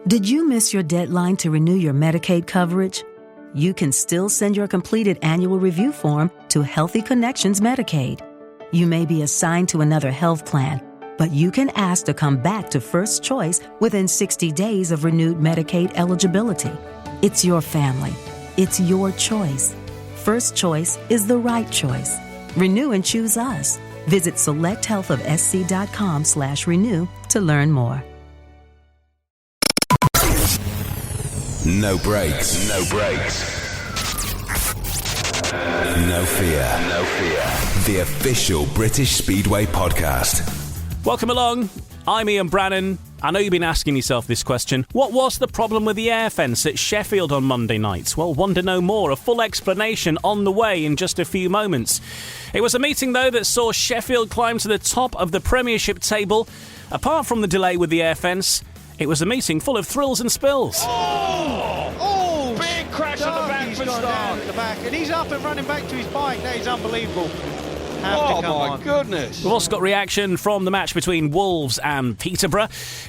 Did you miss your deadline to renew your Medicaid coverage? You can still send your completed annual review form to Healthy Connections Medicaid. You may be assigned to another health plan, but you can ask to come back to First Choice within 60 days of renewed Medicaid eligibility. It's your family. It's your choice. First Choice is the right choice. Renew and choose us. Visit selecthealthofsc.com/renew to learn more. No brakes. No brakes. No fear. No fear. The official British Speedway podcast. Welcome along. I'm Ian Brannan. I know you've been asking yourself this question. What was the problem with the airfence at Sheffield on Monday night? Well, want to know more? A full explanation on the way in just a few moments. It was a meeting, though, that saw Sheffield climb to the top of the Premiership table. Apart from the delay with the airfence, it was a meeting full of thrills and spills. Oh! Big crash on the back for Stark. At the back, and he's up and running back to his bike. That is unbelievable. Goodness. We've also got reaction from the match between Wolves and Peterborough.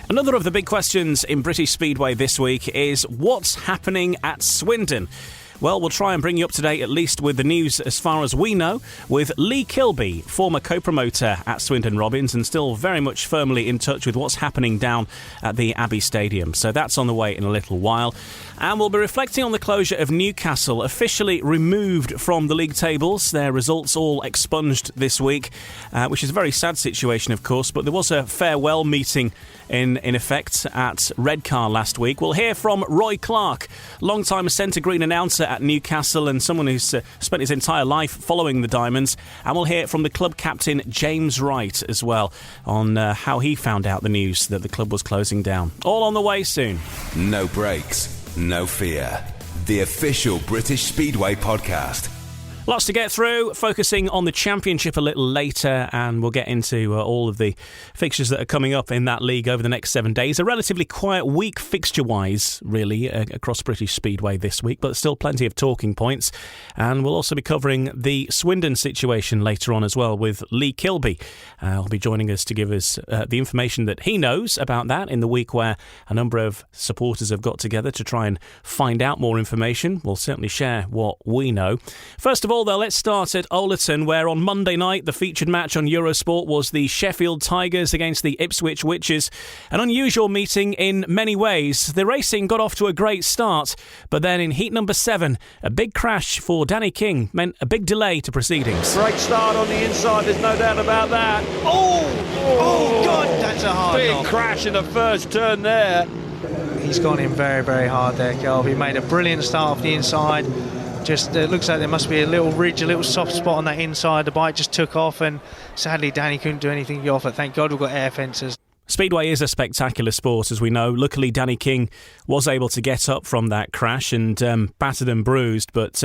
Another of the big questions in British Speedway this week is what's happening at Swindon? Well, we'll try and bring you up to date, at least with the news as far as we know, with Lee Kilby, former co-promoter at Swindon Robins and still very much firmly in touch with what's happening down at the Abbey Stadium. So that's on the way in a little while. And we'll be reflecting on the closure of Newcastle, officially removed from the league tables. Their results all expunged this week, which is a very sad situation, of course. But there was a farewell meeting in effect at Redcar last week. We'll hear from Roy Clarke, long-time centre green announcer at Newcastle and someone who's spent his entire life following the Diamonds. And we'll hear from the club captain, James Wright, as well, on how he found out the news that the club was closing down. All on the way soon. No brakes. No fear. The official British Speedway podcast. Lots to get through, focusing on the Championship a little later, and we'll get into all of the fixtures that are coming up in that league over the next 7 days. A relatively quiet week fixture-wise, really, across British Speedway this week, but still plenty of talking points. And we'll also be covering the Swindon situation later on as well with Lee Kilby. He'll be joining us to give us the information that he knows about that in the week where a number of supporters have got together to try and find out more information. We'll certainly share what we know. First of all, though, let's start at Oleton, where on Monday night the featured match on Eurosport was the Sheffield Tigers against the Ipswich Witches. An unusual meeting in many ways. The racing got off to a great start, but then in heat number 7, a big crash for Danny King meant a big delay to proceedings. Great start on the inside, there's no doubt about that. Oh, God, that's a hard big knock. Crash in the first turn there. He's gone in very, very hard there, Kilby. He made a brilliant start off the inside. Just it looks like there must be a little ridge, a little soft spot on that inside. The bike just took off, and sadly Danny couldn't do anything to get off it. Thank God we've got Airfences. Speedway is a spectacular sport, as we know. Luckily, Danny King was able to get up from that crash and battered and bruised, but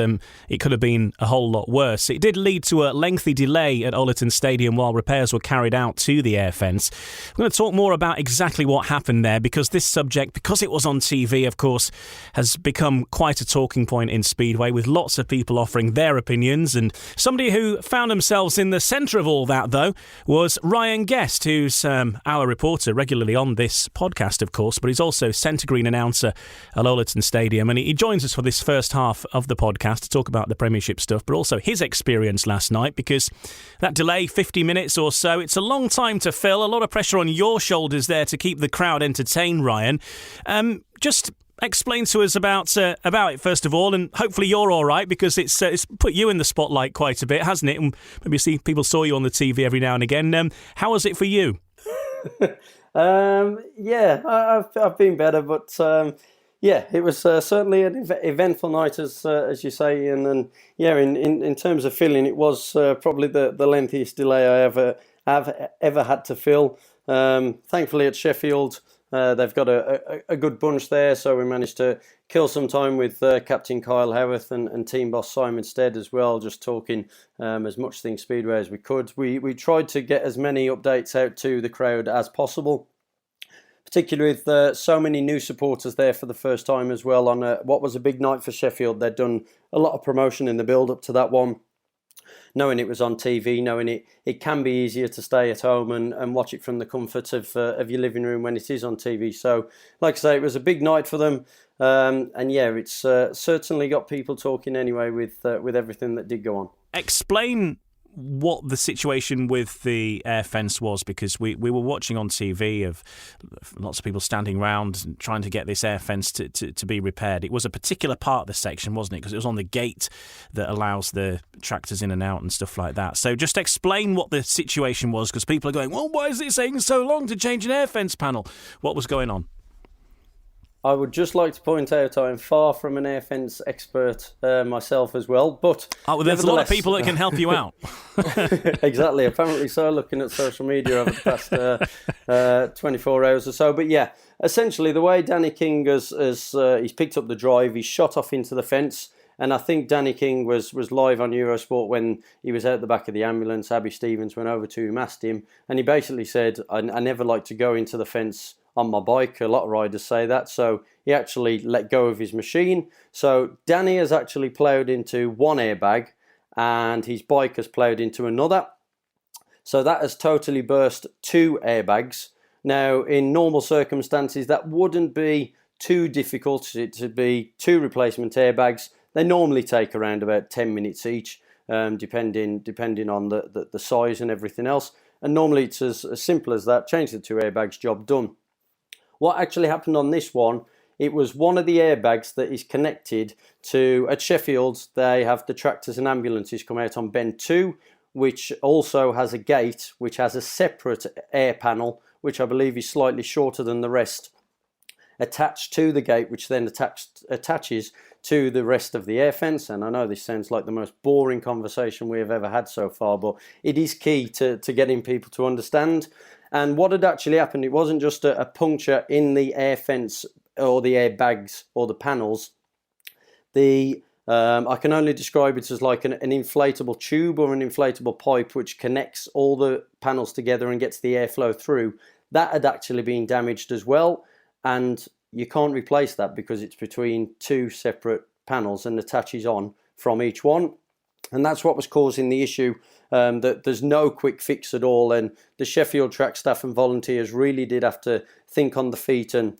it could have been a whole lot worse. It did lead to a lengthy delay at Oleton Stadium while repairs were carried out to the air fence. We're going to talk more about exactly what happened there, because this subject, because it was on TV, of course, has become quite a talking point in Speedway, with lots of people offering their opinions. And somebody who found themselves in the centre of all that, though, was Ryan Guest, who's our reporter regularly on this podcast, of course, but he's also centre green announcer at Oleton Stadium, and he joins us for this first half of the podcast to talk about the Premiership stuff, but also his experience last night, because that delay, 50 minutes or so, it's a long time to fill, a lot of pressure on your shoulders there to keep the crowd entertained, Ryan. Just explain to us about it first of all, and hopefully you're all right, because it's put you in the spotlight quite a bit, hasn't it? And maybe people saw you on the TV every now and again. How was it for you? Yeah, I've been better, but yeah, it was certainly an eventful night, as you say, and yeah, in terms of filling, it was probably the lengthiest delay I have ever had to fill. Thankfully, at Sheffield, they've got a good bunch there, so we managed to kill some time with Captain Kyle Howarth and team boss Simon Stead as well, just talking as much things Speedway as we could. We tried to get as many updates out to the crowd as possible, particularly with so many new supporters there for the first time as well on what was a big night for Sheffield. They'd done a lot of promotion in the build-up to that one. knowing it was on TV, knowing it can be easier to stay at home and watch it from the comfort of your living room when it is on TV. So, like I say, it was a big night for them. And yeah, it's certainly got people talking anyway with everything that did go on. Explain what the situation with the air fence was, because we were watching on TV of lots of people standing around and trying to get this air fence to be repaired. It was a particular part of the section, wasn't it? Because it was on the gate that allows the tractors in and out and stuff like that. So just explain what the situation was, because people are going, well, why is it taking so long to change an air fence panel? What was going on? I would just like to point out I am far from an air fence expert myself as well, but there's a lot of people that can help you out. Exactly, apparently so, looking at social media over the past 24 hours or so. But yeah, essentially the way Danny King has he's picked up the drive, he's shot off into the fence, and I think Danny King was live on Eurosport when he was out the back of the ambulance. Abbey Stadium went over to him, asked him, and he basically said, I never like to go into the fence on my bike. A lot of riders say that. So he actually let go of his machine. So Danny has actually ploughed into one airbag and his bike has ploughed into another. So that has totally burst 2 airbags. Now, in normal circumstances, that wouldn't be too difficult to be 2 replacement airbags. They normally take around about 10 minutes each, depending on the size and everything else. And normally it's as simple as that. Change the 2 airbags, job done. What actually happened on this one, it was one of the airbags that is connected to, at Sheffield, they have the tractors and ambulances come out on Bend 2, which also has a gate, which has a separate air panel, which I believe is slightly shorter than the rest, attached to the gate, which then attaches to the rest of the air fence. And I know this sounds like the most boring conversation we have ever had so far, but it is key to getting people to understand. And what had actually happened, it wasn't just a puncture in the air fence or the airbags or the panels. I can only describe it as like an inflatable tube or an inflatable pipe which connects all the panels together and gets the airflow through. That had actually been damaged as well, and you can't replace that because it's between 2 separate panels and attaches on from each one. And that's what was causing the issue, that there's no quick fix at all. And the Sheffield track staff and volunteers really did have to think on the feet. And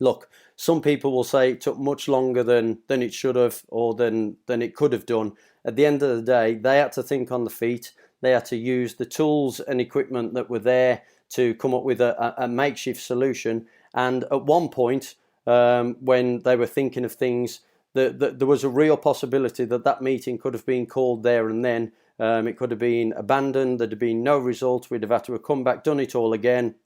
look, some people will say it took much longer than it should have or than it could have done. At the end of the day, they had to think on the feet. They had to use the tools and equipment that were there to come up with a makeshift solution. And at one point, when they were thinking of things, there was a real possibility that meeting could have been called there and then. It could have been abandoned. There'd have been no result. We'd have had to have come back, done it all again.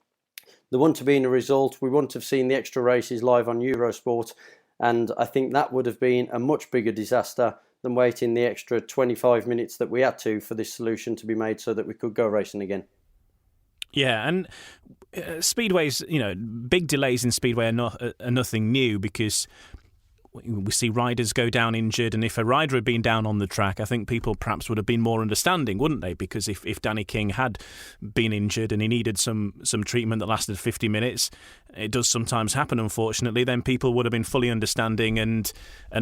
There wouldn't have been a result. We wouldn't have seen the extra races live on Eurosport. And I think that would have been a much bigger disaster than waiting the extra 25 minutes that we had to for this solution to be made so that we could go racing again. Yeah, and Speedways, big delays in Speedway are nothing new, because we see riders go down injured, and if a rider had been down on the track, I think people perhaps would have been more understanding, wouldn't they? Because if Danny King had been injured and he needed some treatment that lasted 50 minutes, it does sometimes happen, unfortunately, then people would have been fully understanding and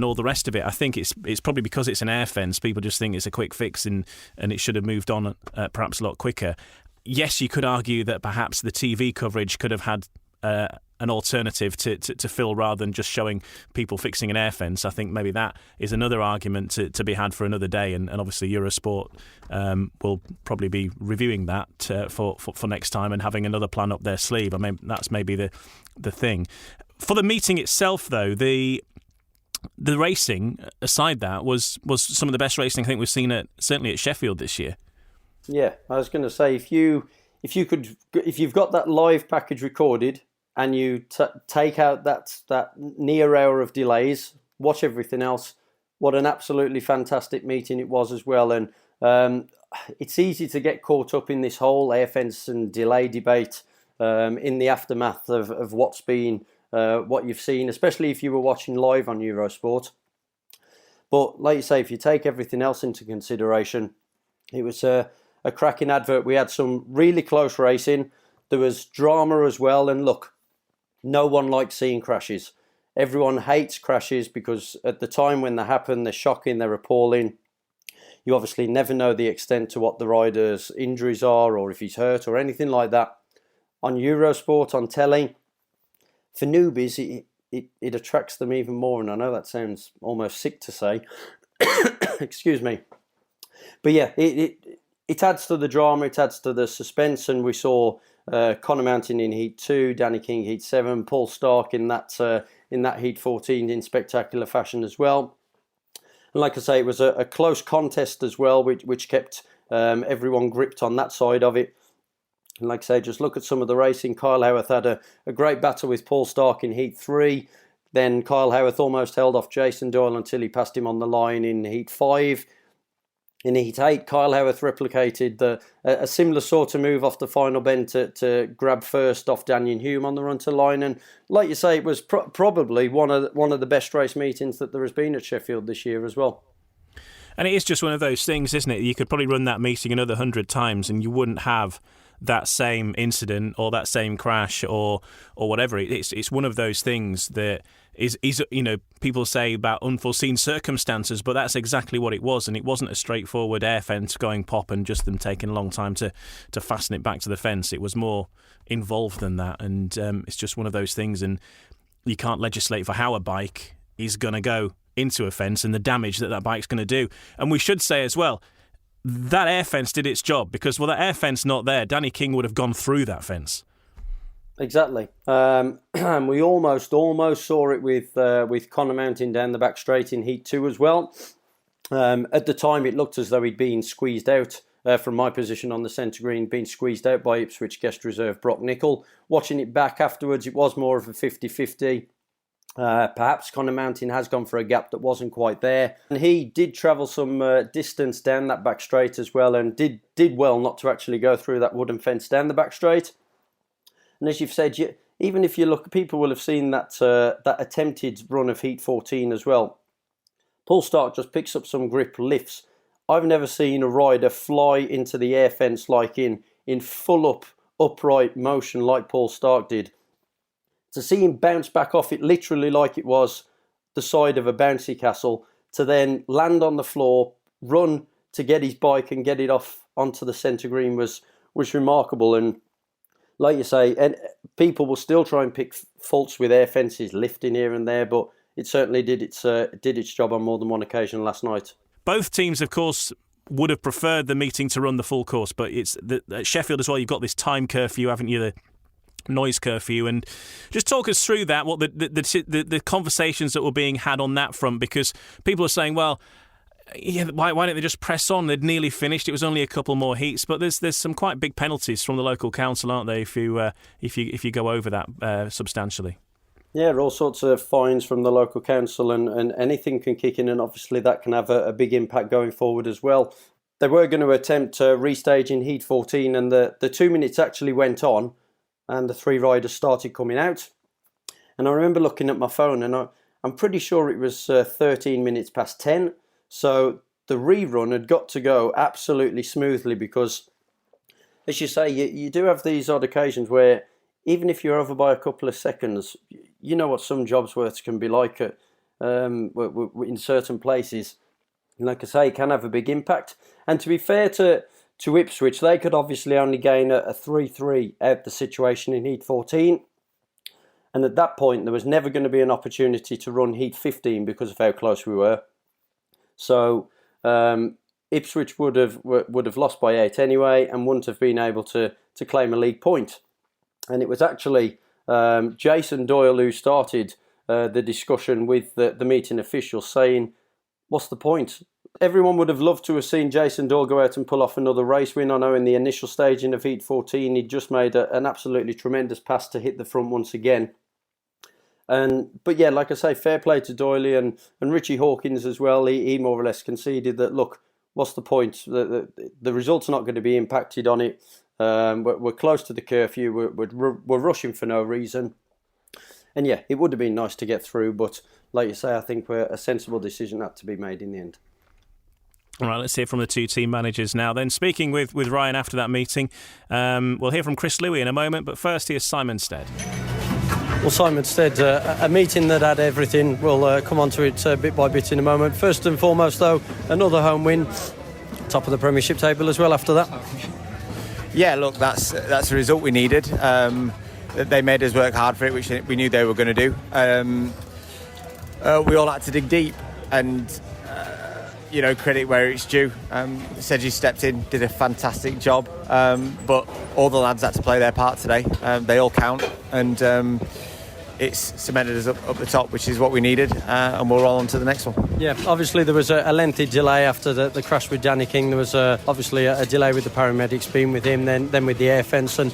all the rest of it. I think it's probably because it's an air fence, people just think it's a quick fix and it should have moved on perhaps a lot quicker. Yes, you could argue that perhaps the TV coverage could have had an alternative to Phil rather than just showing people fixing an air fence. I think maybe that is another argument to be had for another day, and obviously Eurosport will probably be reviewing that for next time and having another plan up their sleeve. I mean, that's maybe the thing. For the meeting itself, though, the racing aside, that was some of the best racing I think we've seen certainly at Sheffield this year. Yeah, I was going to say, if you've got that live package recorded and you take out that near hour of delays, watch everything else. What an absolutely fantastic meeting it was as well. And it's easy to get caught up in this whole airfence and delay debate in the aftermath of what's been what you've seen, especially if you were watching live on Eurosport. But like you say, if you take everything else into consideration, it was a cracking advert. We had some really close racing. There was drama as well. And look, no one likes seeing crashes. Everyone hates crashes because at the time when they happen, they're shocking, they're appalling. you obviously never know the extent to what the rider's injuries are, or if he's hurt or anything like that. On Eurosport, on telly, for newbies, it attracts them even more, and I know that sounds almost sick to say. Excuse me. But yeah, it adds to the drama, it adds to the suspense, and we saw Conor Mountain in Heat 2, Danny King Heat 7, Paul Stark in that Heat 14 in spectacular fashion as well. And like I say, it was a close contest as well, which kept everyone gripped on that side of it. And like I say, just look at some of the racing. Kyle Howarth had a great battle with Paul Stark in Heat 3. Then Kyle Howarth almost held off Jason Doyle until he passed him on the line in Heat 5. In Heat 8, Kyle Howarth replicated a similar sort of move off the final bend to grab first off Daniel Hume on the run to line. And like you say, it was probably one of the best race meetings that there has been at Sheffield this year as well. And it is just one of those things, isn't it? You could probably run that meeting another 100 times and you wouldn't have that same incident or that same crash or whatever. It's one of those things that is people say about unforeseen circumstances, but that's exactly what it was. And it wasn't a straightforward air fence going pop and just them taking a long time to fasten it back to the fence. It was more involved than that, and it's just one of those things. And you can't legislate for how a bike is going to go into a fence and the damage that bike's going to do. And we should say as well, that air fence did its job, because that air fence not there, Danny King would have gone through that fence. Exactly. And we almost saw it with Conor Mountain down the back straight in Heat 2 as well. At the time, it looked as though he'd been squeezed out from my position on the centre green, being squeezed out by Ipswich guest reserve Brock Nicol. Watching it back afterwards, it was more of a 50-50. Perhaps Conor Mountain has gone for a gap that wasn't quite there, and he did travel some distance down that back straight as well, and did well not to actually go through that wooden fence down the back straight. And as you've said, even if you look, people will have seen that attempted run of Heat 14 as well. Paul Stark just picks up some grip, lifts. I've never seen a rider fly into the air fence like in full upright motion like Paul Stark did. To see him bounce back off it literally like it was the side of a bouncy castle, to then land on the floor, run to get his bike and get it off onto the centre green was remarkable. And like you say, and people will still try and pick faults with air fences lifting here and there, but it certainly did its job on more than one occasion last night. Both teams, of course, would have preferred the meeting to run the full course, but at Sheffield as well, you've got this time curfew, haven't you? The noise curfew, and just talk us through that, what the conversations that were being had on that front, because people are saying, well, yeah, why don't they just press on? They'd nearly finished. It was only a couple more heats, but there's some quite big penalties from the local council, aren't there? If you go over that substantially. Yeah, all sorts of fines from the local council, and anything can kick in, and obviously that can have a big impact going forward as well. They were going to attempt restage in Heat 14, and the 2 minutes actually went on, and the three riders started coming out. And I remember looking at my phone, and I'm pretty sure it was 13 minutes past 10. So the rerun had got to go absolutely smoothly, because, as you say, you do have these odd occasions where even if you're over by a couple of seconds, you know what some jobs worth can be like in certain places. And like I say, it can have a big impact. And to be fair to Ipswich, they could obviously only gain a 3-3 out of the situation in Heat 14. And at that point, there was never going to be an opportunity to run Heat 15 because of how close we were. So Ipswich would have lost by 8 anyway, and wouldn't have been able to claim a league point. And it was actually Jason Doyle who started the discussion with the meeting officials, saying, what's the point? Everyone would have loved to have seen Jason Doyle go out and pull off another race win. I know in the initial staging of Heat 14, he'd just made an absolutely tremendous pass to hit the front once again. But yeah, like I say, fair play to Doyley and Richie Hawkins as well. He more or less conceded that, look, what's the point? The results are not going to be impacted on it. We're close to the curfew. We're rushing for no reason. And yeah, it would have been nice to get through, but like you say, I think a sensible decision had to be made in the end. All right, let's hear from the two team managers now. Then, speaking with Ryan after that meeting, we'll hear from Chris Lewey in a moment, but first here's Simon Stead. Well, Simon Stead, a meeting that had everything. We'll come on to it bit by bit in a moment. First and foremost, though, another home win. top of the Premiership table as well after that. Yeah, look, that's the result we needed. They made us work hard for it, which we knew they were going to do. We all had to dig deep, and credit where it's due. Sedgy stepped in, did a fantastic job, but all the lads had to play their part today. They all count, and it's cemented us up the top, which is what we needed, and we'll roll on to the next one. Yeah, obviously there was a lengthy delay after the crash with Danny King. There was obviously a delay with the paramedics being with him, then with the Airfence. And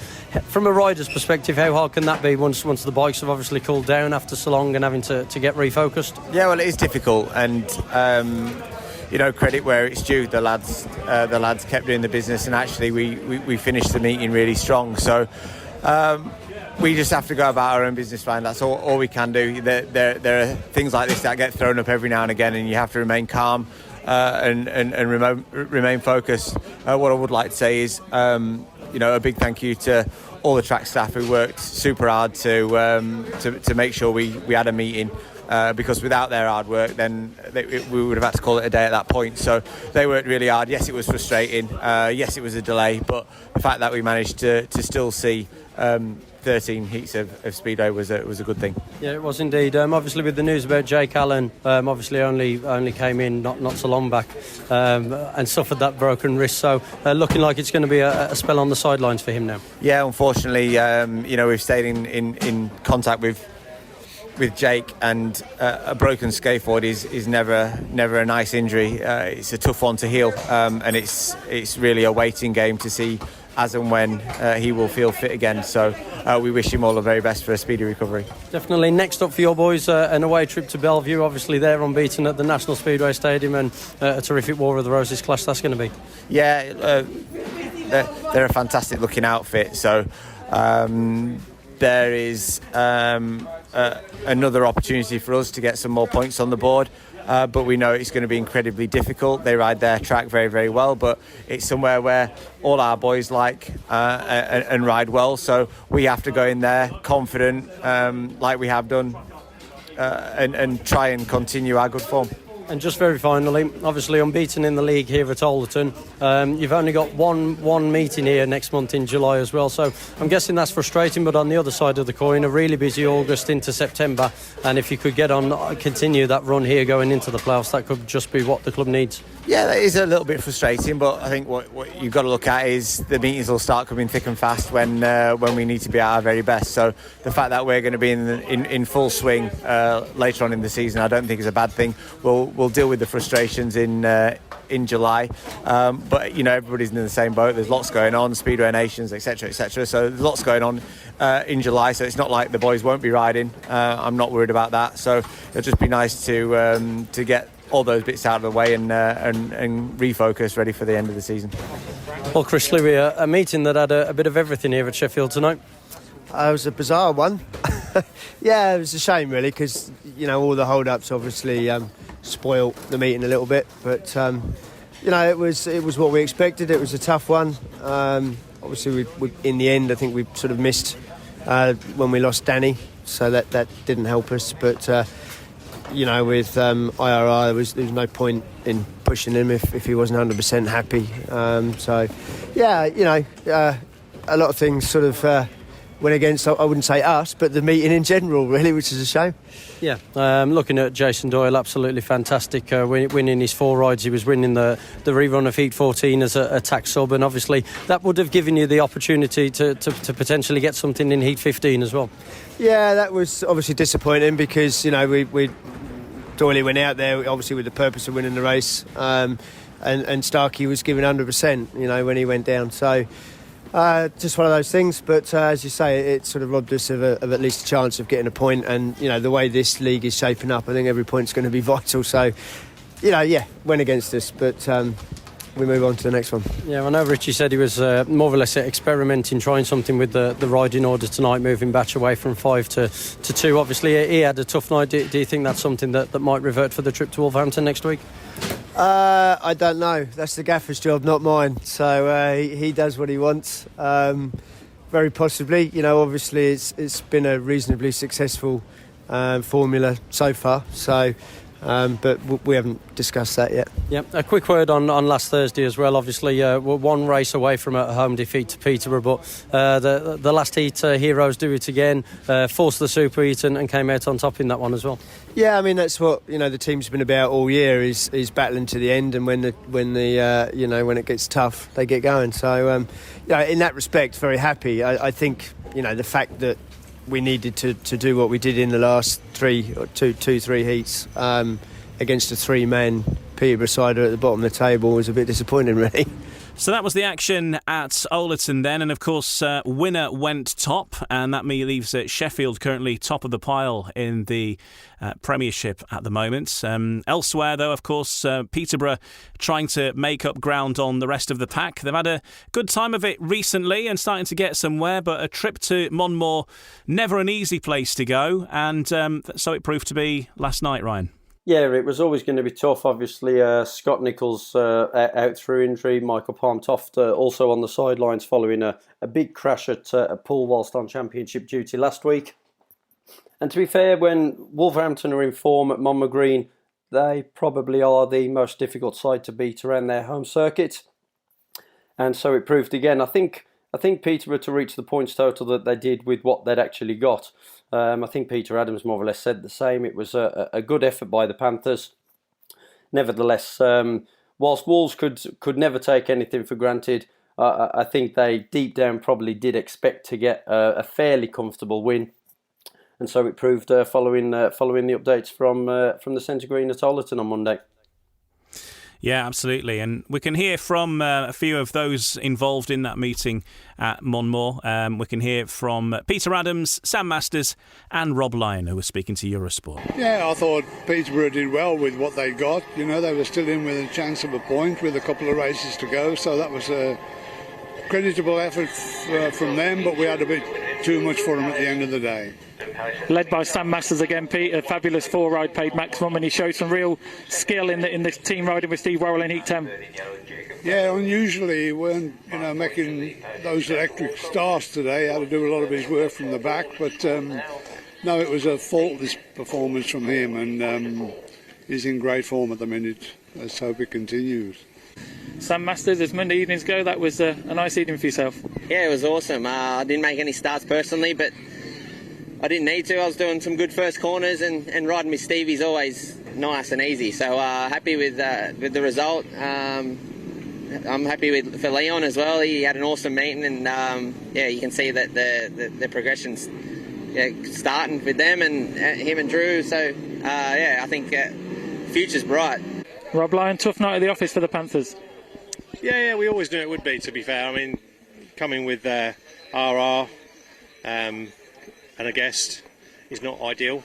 from a rider's perspective, how hard can that be once the bikes have obviously cooled down after so long and having to get refocused? Yeah, well, it is difficult, and credit where it's due. The lads kept doing the business, and actually we finished the meeting really strong. So we just have to go about our own business fine. That's all we can do. There are things like this that get thrown up every now and again, and you have to remain calm and remain focused. What I would like to say is, a big thank you to all the track staff who worked super hard to make sure we had a meeting. Because without their hard work, then we would have had to call it a day at that point. So they worked really hard. Yes, it was frustrating. Yes, it was a delay. But the fact that we managed to still see 13 heats of Speedway was a good thing. Yeah, it was indeed. Obviously, with the news about Jake Allen, obviously only came in not so long back and suffered that broken wrist. So looking like it's going to be a spell on the sidelines for him now. Yeah, unfortunately, we've stayed in contact with Jake, and a broken skateboard is never a nice injury. It's a tough one to heal, and it's really a waiting game to see as and when he will feel fit again. So we wish him all the very best for a speedy recovery. Definitely. Next up for your boys, an away trip to Bellevue. Obviously they're unbeaten at the National Speedway Stadium, and a terrific War of the Roses clash that's going to be. Yeah, they're a fantastic looking outfit. So there is another opportunity for us to get some more points on the board, but we know it's going to be incredibly difficult. They ride their track very, very well, but it's somewhere where all our boys like and ride well, so we have to go in there confident, like we have done, and try and continue our good form. And just very finally, obviously unbeaten in the league here at Alderton. You've only got one meeting here next month in July as well, so I'm guessing that's frustrating. But on the other side of the coin, a really busy August into September, and if you could continue that run here going into the playoffs, that could just be what the club needs. Yeah, that is a little bit frustrating, but I think what you've got to look at is the meetings will start coming thick and fast when we need to be at our very best. So the fact that we're going to be in full swing later on in the season, I don't think is a bad thing. We'll deal with the frustrations in July, but everybody's in the same boat. There's lots going on, Speedway Nations, etc., etc. So there's lots going on in July. So it's not like the boys won't be riding. I'm not worried about that. So it'll just be nice to get all those bits out of the way and refocus, ready for the end of the season. Well, Chris Louis, a meeting that had a bit of everything here at Sheffield tonight. It was a bizarre one. Yeah, it was a shame really, because all the hold-ups obviously spoilt the meeting a little bit, but it was what we expected. It was a tough one. Obviously we in the end I think we sort of missed when we lost Danny, so that didn't help us, but with IRR, there was no point in pushing him if he wasn't 100% happy. A lot of things sort of went against, I wouldn't say us, but the meeting in general, really, which is a shame. Yeah, looking at Jason Doyle, absolutely fantastic. Winning his 4 rides, he was winning the rerun of Heat 14 as a tax sub, and obviously that would have given you the opportunity to potentially get something in Heat 15 as well. Yeah, that was obviously disappointing because Doyle went out there obviously with the purpose of winning the race, and Starkey was giving 100% when he went down, so just one of those things. But as you say, it sort of robbed us of at least a chance of getting a point, and the way this league is shaping up, I think every point's going to be vital, so went against us, but we move on to the next one. Yeah, I know Richie said he was more or less experimenting, trying something with the riding order tonight, moving batch away from 5 to 2. Obviously he had a tough night. Do you think that's something that might revert for the trip to Wolverhampton next week? I don't know. That's the gaffer's job, not mine. So he does what he wants. Very possibly. Obviously it's been a reasonably successful formula so far. So but we haven't discussed that yet. Yeah, a quick word on last Thursday as well. Obviously, we're one race away from a home defeat to Peterborough, but the last heat, Heroes do it again, forced the super heat and came out on top in that one as well. Yeah, I mean that's what the team's been about all year is battling to the end, and when it gets tough, they get going. So in that respect, very happy. I think the fact that we needed to do what we did in the last three heats against a three-man Peterborough side at the bottom of the table was a bit disappointing, really. So that was the action at Oleton then, and of course winner went top, and that leaves Sheffield currently top of the pile in the Premiership at the moment. Elsewhere though, of course, Peterborough trying to make up ground on the rest of the pack. They've had a good time of it recently and starting to get somewhere, but a trip to Monmore, never an easy place to go, and so it proved to be last night, Ryan. Yeah, it was always going to be tough. Obviously, Scott Nichols out through injury. Michael Palmtoft also on the sidelines following a big crash at Poole whilst on championship duty last week. And to be fair, when Wolverhampton are in form at Monmore Green, they probably are the most difficult side to beat around their home circuit. And so it proved again. I think Peterborough to reach the points total that they did with what they'd actually got. I think Peter Adams more or less said the same. It was a good effort by the Panthers. Nevertheless, whilst Wolves could never take anything for granted, I think they deep down probably did expect to get a fairly comfortable win. And so it proved following the updates from the Centre Green at Oleton on Monday. Yeah, absolutely. And we can hear from a few of those involved in that meeting at Monmore. We can hear from Peter Adams, Sam Masters and Rob Lyon, who was speaking to Eurosport. Yeah, I thought Peterborough did well with what they got. They were still in with a chance of a point with a couple of races to go. So that was a creditable effort from them, but we had a bit too much for them at the end of the day. Led by Sam Masters again, Pete, a fabulous four-ride paid maximum, and he showed some real skill in the team riding with Steve Worrell in Heat 10. Yeah, unusually when making those electric starts today, had to do a lot of his work from the back, but no, it was a faultless performance from him, and he's in great form at the minute. Let's hope it continues. Sam Masters, as Monday evenings go, that was a nice evening for yourself. Yeah, it was awesome. I didn't make any starts personally, but I didn't need to. I was doing some good first corners, and riding with Stevie's always nice and easy. So happy with the result. I'm happy for Leon as well. He had an awesome meeting, and you can see that the progression's starting with them and him and Drew. So I think future's bright. Rob Lyon, tough night at the office for the Panthers. Yeah, we always knew it would be, to be fair. I mean, coming with RR and a guest is not ideal.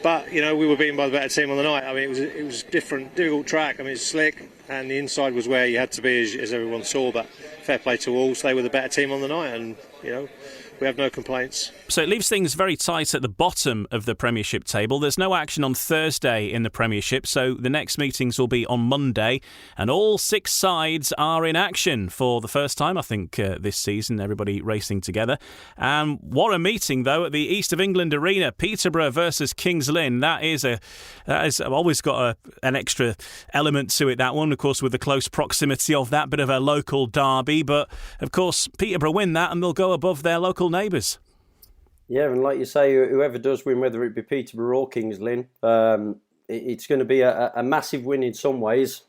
But, we were beaten by the better team on the night. I mean, it was difficult track. I mean, it's slick, and the inside was where you had to be, as everyone saw. But fair play to Wolves. They were the better team on the night, and, we have no complaints. So it leaves things very tight at the bottom of the Premiership table. There's no action on Thursday in the Premiership, so the next meetings will be on Monday, and all six sides are in action for the first time, I think, this season, everybody racing together. And what a meeting, though, at the East of England Arena, Peterborough versus Kings Lynn. That has always got an extra element to it, that one, of course, with the close proximity of that bit of a local derby. But, of course, Peterborough win that, and they'll go above their local neighbours. Yeah, and like you say, whoever does win, whether it be Peterborough or Kings Lynn, it's going to be a massive win in some ways,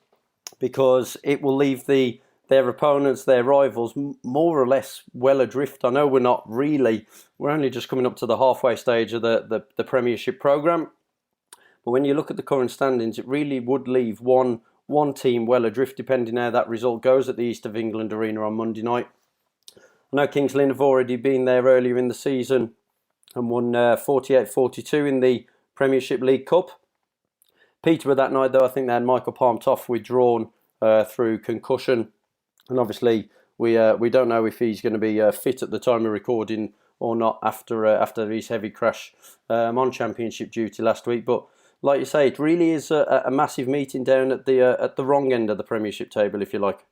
because it will leave their opponents, their rivals, more or less well adrift. I know we're only just coming up to the halfway stage of the Premiership programme, but when you look at the current standings, it really would leave one team well adrift, depending how that result goes at the East of England Arena on Monday night. I know Kings Lynn have already been there earlier in the season and won 48-42 in the Premiership League Cup. Peterborough that night, though, I think they had Michael Palmtoft withdrawn through concussion. And obviously, we don't know if he's going to be fit at the time of recording or not after his heavy crash on championship duty last week. But like you say, it really is a massive meeting down at the wrong end of the Premiership table, if you like.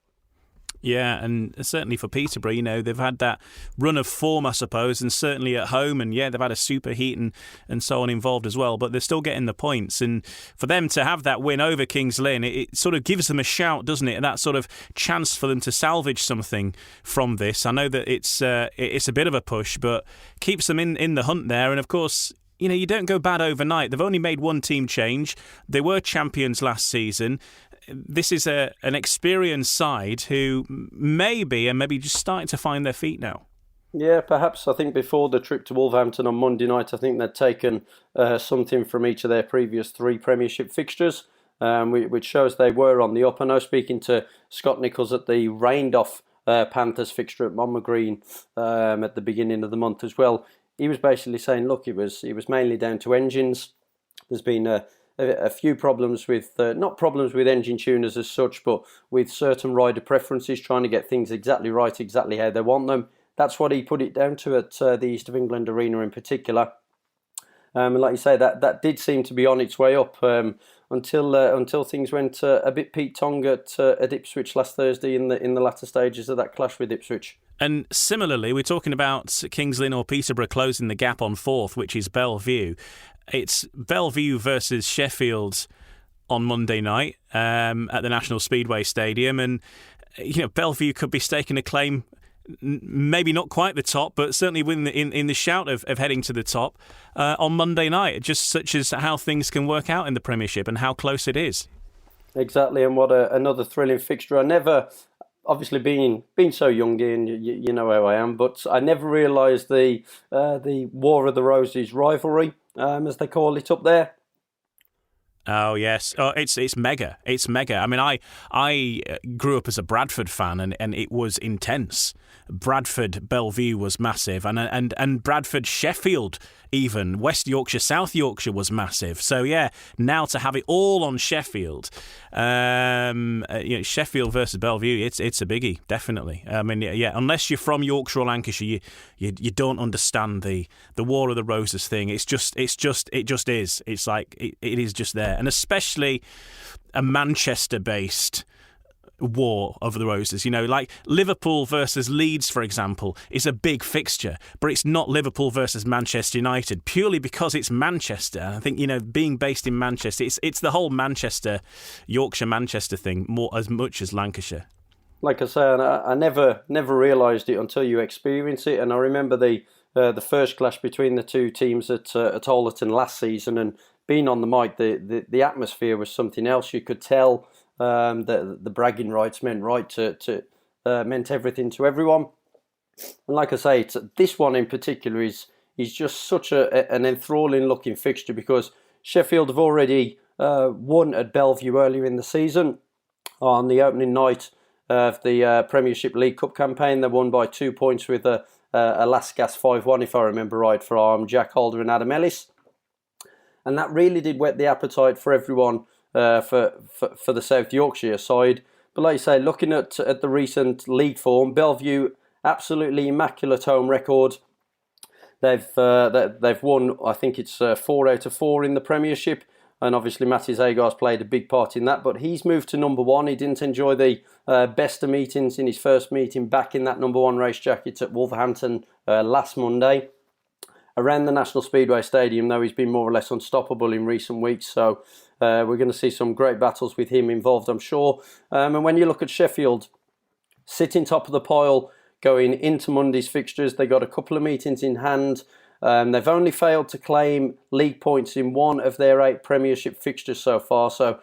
Yeah, and certainly for Peterborough, they've had that run of form, I suppose, and certainly at home, and they've had a superheat and so on involved as well, but they're still getting the points. And for them to have that win over Kings Lynn, it sort of gives them a shout, doesn't it? That sort of chance for them to salvage something from this. I know that it's a bit of a push, but keeps them in the hunt there. And of course, you don't go bad overnight. They've only made one team change. They were champions last season. This is an experienced side who maybe just starting to find their feet now. Yeah, perhaps. I think before the trip to Wolverhampton on Monday night, I think they'd taken something from each of their previous 3 Premiership fixtures, which shows they were on the up. I know, speaking to Scott Nichols at the rained-off Panthers fixture at Monmouth Green at the beginning of the month as well, he was basically saying, look, it was mainly down to engines. There's been a few problems with, not problems with engine tuners as such, but with certain rider preferences, trying to get things exactly right, exactly how they want them. That's what he put it down to at the East of England Arena in particular. And like you say, that did seem to be on its way up until things went a bit Pete Tong at Ipswich last Thursday in the latter stages of that clash with Ipswich. And similarly, we're talking about Kings Lynn or Peterborough closing the gap on 4th, which is Bellevue. It's Bellevue versus Sheffield on Monday night at the National Speedway Stadium, and Bellevue could be staking a claim, maybe not quite the top, but certainly in the shout of heading to the top on Monday night. Just such as how things can work out in the Premiership and how close it is. Exactly, and what another thrilling fixture. I never. Obviously, being so young, Ian, you know how I am, but I never realised the War of the Roses rivalry, as they call it up there. Oh yes, it's mega. It's mega. I mean, I grew up as a Bradford fan, and it was intense. Bradford Bellevue was massive, and Bradford Sheffield, even West Yorkshire South Yorkshire was massive. So now to have it all on Sheffield, Sheffield versus Bellevue, it's a biggie, definitely. I mean, unless you're from Yorkshire or Lancashire, you don't understand the War of the Roses thing. It just is. It's like it is just there, and especially a Manchester-based War of the Roses. Like Liverpool versus Leeds, for example, is a big fixture, but it's not Liverpool versus Manchester United purely because it's Manchester. I think being based in Manchester, it's the whole Yorkshire-Manchester thing more as much as Lancashire. Like I say, I never realised it until you experience it. And I remember the first clash between the two teams at Ollerton last season, and being on the mic, the atmosphere was something else. You could tell. The bragging rights meant meant everything to everyone, and like I say, this one in particular is just such an enthralling looking fixture because Sheffield have already won at Bellevue earlier in the season on the opening night of the Premiership League Cup campaign. They won by 2 points with a last gas 5-1, if I remember right, for Jack Holder and Adam Ellis, and that really did whet the appetite for everyone. For the South Yorkshire side. But like you say, looking at the recent league form, Bellevue, absolutely immaculate home record. They've won, I think it's 4 out of 4 in the Premiership, and obviously Matty Zagar's played a big part in that, but he's moved to number 1. He didn't enjoy the best of meetings in his first meeting back in that number 1 race jacket at Wolverhampton last Monday. Around the National Speedway Stadium, though, he's been more or less unstoppable in recent weeks, so we're going to see some great battles with him involved, I'm sure. And when you look at Sheffield, sitting top of the pile going into Monday's fixtures, they got a couple of meetings in hand. They've only failed to claim league points in 1 of their 8 Premiership fixtures so far, so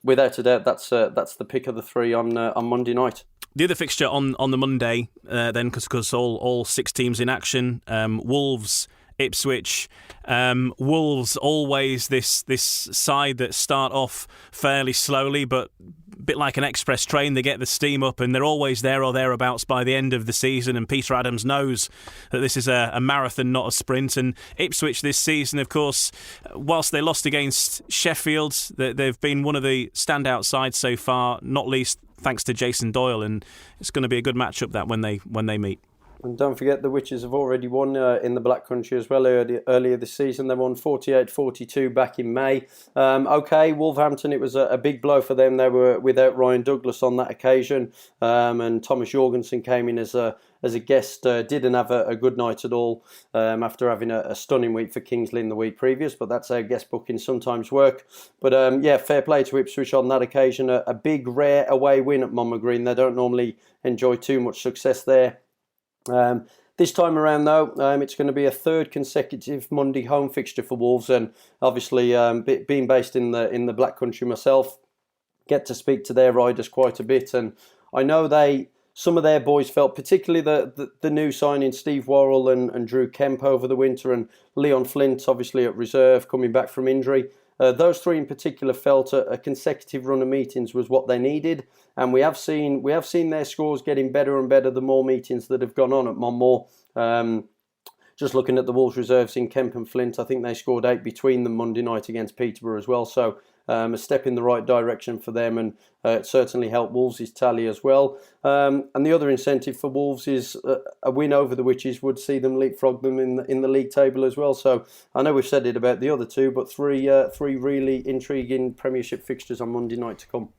without a doubt, that's the pick of the 3 on Monday night. The other fixture on the Monday, then, because all 6 teams in action, Wolves, Ipswich. Wolves always this side that start off fairly slowly, but a bit like an express train, they get the steam up and they're always there or thereabouts by the end of the season, and Peter Adams knows that this is a marathon, not a sprint. And Ipswich this season, of course, whilst they lost against Sheffield, they've been one of the standout sides so far, not least thanks to Jason Doyle, and it's going to be a good matchup that when they meet. And don't forget the Witches have already won in the Black Country as well earlier this season. They won 48-42 back in May. OK, Wolverhampton, it was a big blow for them. They were without Ryan Douglas on that occasion. And Thomas Jorgensen came in as a guest. Didn't have a good night at all after having a stunning week for Kingsley in the week previous. But that's how guest booking sometimes work. But fair play to Ipswich on that occasion. A big, rare away win at Monmouth Green. They don't normally enjoy too much success there. This time around, though, it's going to be a third consecutive Monday home fixture for Wolves, and obviously, being based in the Black Country myself, get to speak to their riders quite a bit, and I know some of their boys felt, particularly the new signing Steve Worrell and Drew Kemp over the winter, and Leon Flint, obviously at reserve, coming back from injury. Those three in particular felt a consecutive run of meetings was what they needed, and we have seen their scores getting better and better the more meetings that have gone on at Monmore. Just looking at the Wolves reserves in Kemp and Flint, I think they scored 8 between them Monday night against Peterborough as well. So a step in the right direction for them, and it certainly helped Wolves' tally as well. And the other incentive for Wolves is a win over the Witches would see them leapfrog them in the league table as well. So I know we've said it about the other two, but three really intriguing Premiership fixtures on Monday night to come.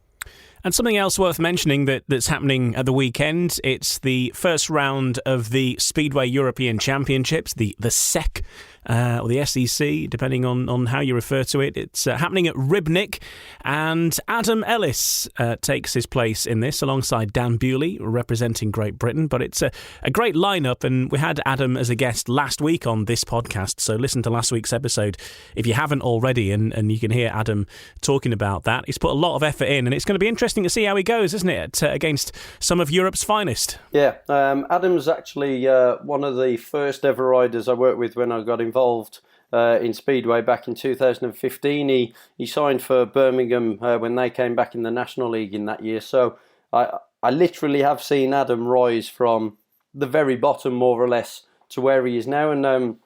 And something else worth mentioning that's happening at the weekend, it's the first round of the Speedway European Championships, the SEC, or the SEC, depending on how you refer to it. It's happening at Ribnick, and Adam Ellis takes his place in this alongside Dan Bewley, representing Great Britain. But it's a great lineup, and we had Adam as a guest last week on this podcast, so listen to last week's episode if you haven't already, and you can hear Adam talking about that. He's put a lot of effort in, and it's going to be interesting to see how he goes, isn't it, against some of Europe's finest. Yeah, Adam's actually one of the first ever riders I worked with when I got involved in Speedway back in 2015. He signed for Birmingham when they came back in the National League in that year. So I literally have seen Adam rise from the very bottom, more or less, to where he is now. And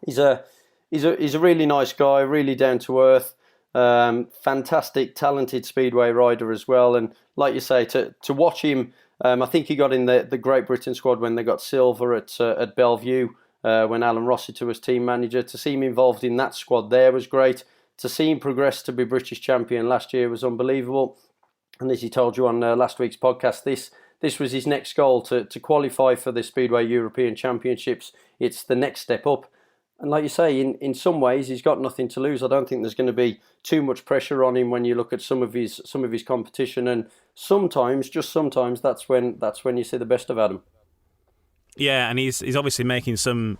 he's a really nice guy, really down to earth. Fantastic, talented Speedway rider as well, and like you say, to watch him, I think he got in the Great Britain squad when they got silver at Bellevue, when Alan Rossiter was team manager. To see him involved in that squad there was great. To see him progress to be British champion last year was unbelievable. And as he told you on last week's podcast, this was his next goal, to qualify for the Speedway European Championships. It's the next step up. And like you say, in some ways, he's got nothing to lose. I don't think there's going to be too much pressure on him when you look at some of his competition. And sometimes, just sometimes, that's when you see the best of Adam. Yeah, and he's obviously making some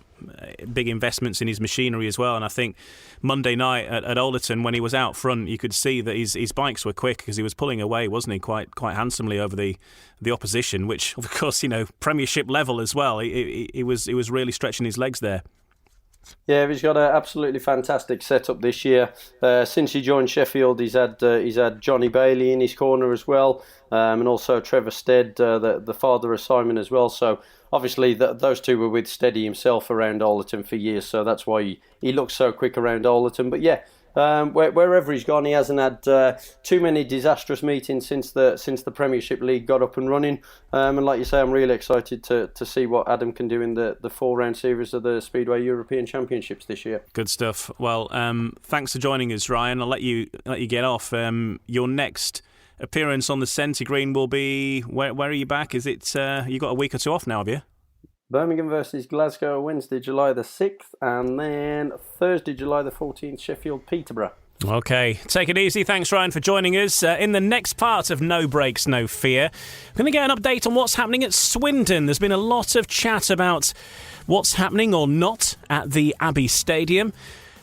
big investments in his machinery as well. And I think Monday night at Ollerton, when he was out front, you could see that his bikes were quick, because he was pulling away, wasn't he, quite handsomely over the opposition, which, of course, Premiership level as well. He was really stretching his legs there. Yeah, he's got an absolutely fantastic setup this year. Since he joined Sheffield, he's had Johnny Bailey in his corner as well, and also Trevor Stead, the father of Simon as well. So obviously those two were with Steady himself around Ollerton for years, so that's why he looks so quick around Ollerton. But yeah, wherever he's gone, he hasn't had too many disastrous meetings since the Premiership League got up and running. And like you say, I'm really excited to see what Adam can do in the 4-round series of the Speedway European Championships this year. Good stuff. Well, thanks for joining us, Ryan. I'll let you get off. Your next appearance on the centre green will be where are you back? Is it you got a week or two off now, have you? Birmingham versus Glasgow, Wednesday, July the 6th, and then Thursday, July the 14th, Sheffield, Peterborough. Okay, take it easy. Thanks, Ryan, for joining us. In the next part of No Breaks, No Fear, we're going to get an update on what's happening at Swindon. There's been a lot of chat about what's happening or not at the Abbey Stadium.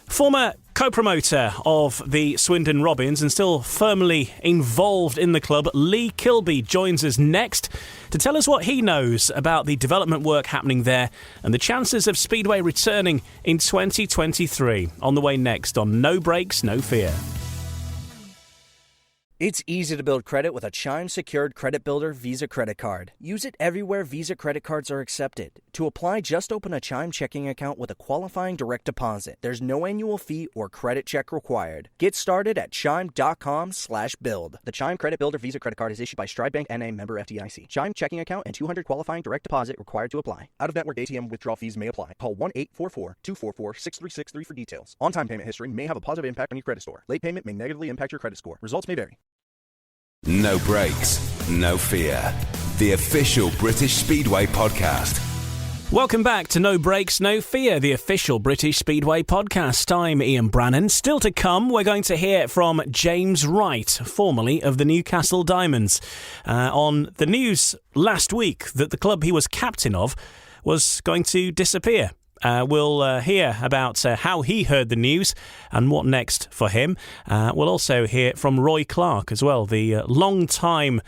Former co-promoter of the Swindon Robins and still firmly involved in the club, Lee Kilby, joins us next to tell us what he knows about the development work happening there and the chances of Speedway returning in 2023. On the way next on No Breaks, No Fear. It's easy to build credit with a Chime-secured credit builder Visa credit card. Use it everywhere Visa credit cards are accepted. To apply, just open a Chime checking account with a qualifying direct deposit. There's no annual fee or credit check required. Get started at chime.com/build. The Chime Credit Builder Visa credit card is issued by Stride Bank N.A. member FDIC. Chime checking account and 200 qualifying direct deposit required to apply. Out-of-network ATM withdrawal fees may apply. Call 1-844-244-6363 for details. On-time payment history may have a positive impact on your credit score. Late payment may negatively impact your credit score. Results may vary. No brakes, no fear. The official British Speedway podcast. Welcome back to No Brakes, No Fear, the official British Speedway podcast. I'm Ian Brannan. Still to come, we're going to hear from James Wright, formerly of the Newcastle Diamonds, on the news last week that the club he was captain of was going to disappear. We'll hear about how he heard the news and what next for him. We'll also hear from Roy Clarke as well, the long-time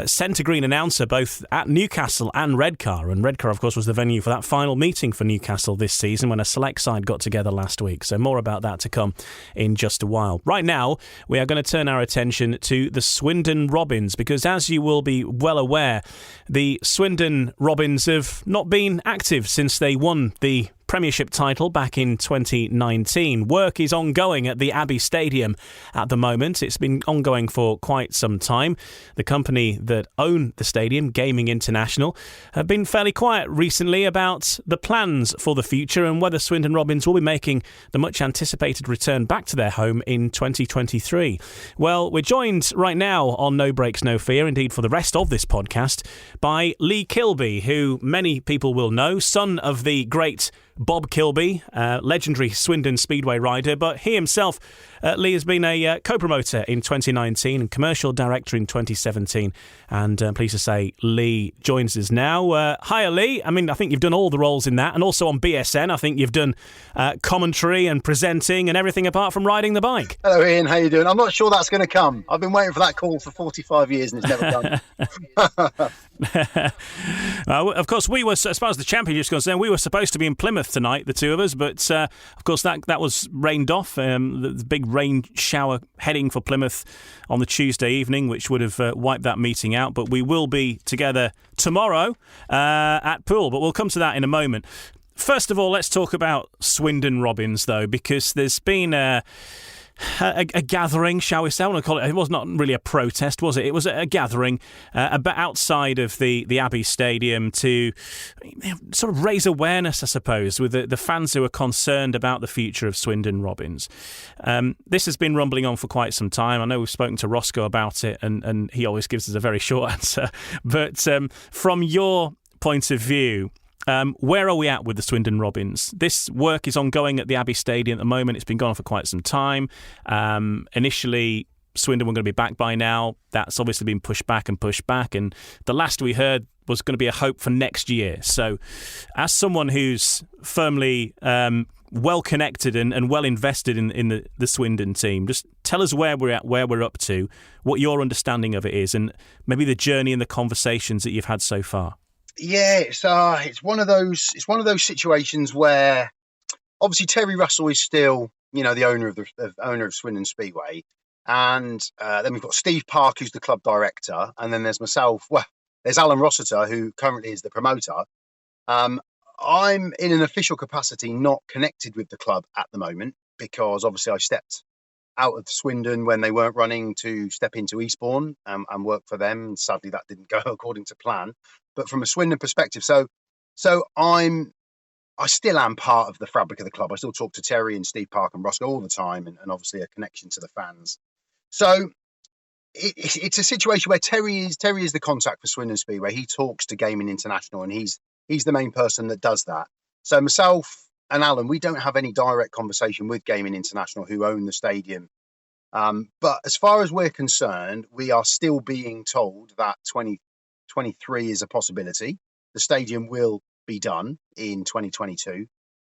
centre green announcer both at Newcastle and Redcar. And Redcar, of course, was the venue for that final meeting for Newcastle this season when a select side got together last week. So more about that to come in just a while. Right now, we are going to turn our attention to the Swindon Robins because, as you will be well aware, the Swindon Robins have not been active since they won the Premiership title back in 2019. Work is ongoing at the Abbey Stadium at the moment. It's been ongoing for quite some time. The company that own the stadium, Gaming International, have been fairly quiet recently about the plans for the future and whether Swindon Robins will be making the much anticipated return back to their home in 2023. Well, we're joined right now on No Brakes, No Fear, indeed for the rest of this podcast, by Lee Kilby, who many people will know, son of the great Bob Kilby, legendary Swindon Speedway rider, but he himself, Lee, has been a co-promoter in 2019 and commercial director in 2017. And I'm pleased to say Lee joins us now. Hiya, Lee. I mean, I think you've done all the roles in that, and also on BSN. I think you've done commentary and presenting and everything apart from riding the bike. Hello, Ian. How you doing? I'm not sure that's going to come. I've been waiting for that call for 45 years and it's never done. Of course, we were, as far as the championship's concerned, we were supposed to be in Plymouth tonight, the two of us, but of course that was rained off. The big rain shower heading for Plymouth on the Tuesday evening, which would have wiped that meeting out. But we will be together tomorrow at Poole, but we'll come to that in a moment. First of all, let's talk about Swindon Robins, though, because there's been a gathering, shall we say? I want to call it. It was not really a protest, was it? It was a gathering outside of the Abbey Stadium to sort of raise awareness, I suppose, with the fans who are concerned about the future of Swindon Robins. This has been rumbling on for quite some time. I know we've spoken to Roscoe about it, and he always gives us a very short answer. But from your point of view, where are we at with the Swindon Robins? This work is ongoing at the Abbey Stadium at the moment. It's been going on for quite some time. Initially, Swindon were going to be back by now. That's obviously been pushed back. And the last we heard was going to be a hope for next year. So as someone who's firmly well-connected and well-invested in the Swindon team, just tell us where we're at, where we're up to, what your understanding of it is, and maybe the journey and the conversations that you've had so far. Yeah, it's one of those situations where obviously Terry Russell is still, the owner of Swindon Speedway, and then we've got Steve Park, who's the club director, and then there's myself. Well, there's Alan Rossiter, who currently is the promoter. I'm in an official capacity, not connected with the club at the moment, because obviously I stepped out of Swindon when they weren't running to step into Eastbourne and work for them. Sadly, that didn't go according to plan. But from a Swindon perspective, so I still am part of the fabric of the club. I still talk to Terry and Steve Park and Roscoe all the time, and obviously a connection to the fans. So it's a situation where Terry is the contact for Swindon Speedway. He talks to Gaming International, and he's the main person that does that. So myself and Alan, we don't have any direct conversation with Gaming International, who own the stadium. But as far as we're concerned, we are still being told that 2023 is a possibility. The stadium will be done in 2022.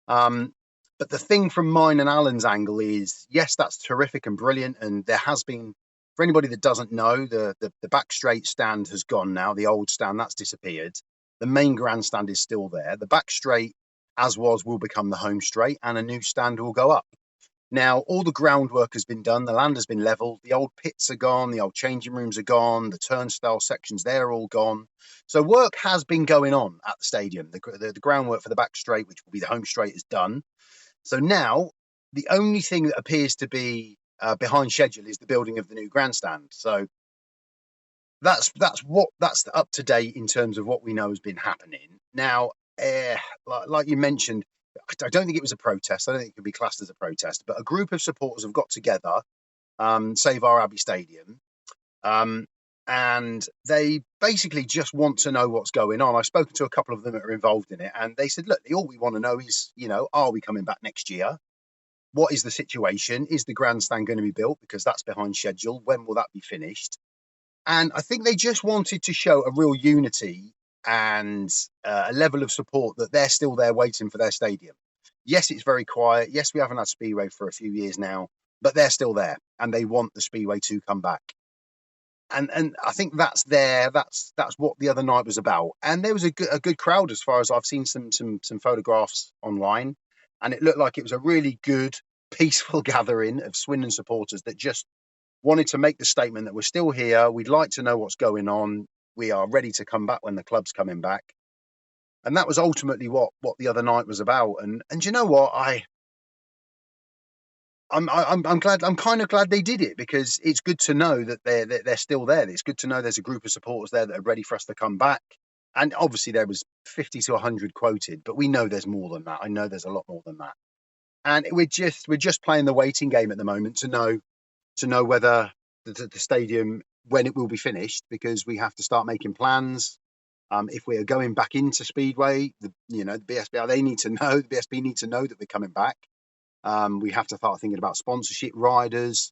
But the thing from mine and Alan's angle is, yes, that's terrific and brilliant. And there has been, for anybody that doesn't know, the back straight stand has gone now. The old stand, that's disappeared. The main grandstand is still there. The back straight, as was, will become the home straight, and a new stand will go up. Now, all the groundwork has been done. The land has been levelled. The old pits are gone. The old changing rooms are gone. The turnstile sections, they're all gone. So work has been going on at the stadium. The groundwork for the back straight, which will be the home straight, is done. So now the only thing that appears to be behind schedule is the building of the new grandstand. So that's up to date in terms of what we know has been happening. Now, like you mentioned, I don't think it was a protest. I don't think it could be classed as a protest, but a group of supporters have got together, Save Our Abbey Stadium, and they basically just want to know what's going on. I've spoken to a couple of them that are involved in it, and they said, look, all we want to know is, are we coming back next year? What is the situation? Is the grandstand going to be built? Because that's behind schedule. When will that be finished? And I think they just wanted to show a real unity and a level of support that they're still there waiting for their stadium. Yes, it's very quiet. Yes, we haven't had Speedway for a few years now, but they're still there and they want the Speedway to come back. And I think that's what the other night was about. And there was a good crowd as far as I've seen some photographs online, and it looked like it was a really good, peaceful gathering of Swindon supporters that just wanted to make the statement that we're still here. We'd like to know what's going on. We are ready to come back when the club's coming back. And that was ultimately what the other night was about. And you know what? I'm glad. I'm kind of glad they did it, because it's good to know that they're still there. It's good to know there's a group of supporters there that are ready for us to come back. And obviously there was 50 to 100 quoted, but we know there's more than that. I know there's a lot more than that. And we're just playing the waiting game at the moment to know whether the stadium, when it will be finished, because we have to start making plans. If we are going back into Speedway, the BSB, they need to know, the BSB need to know that we're coming back. We have to start thinking about sponsorship, riders.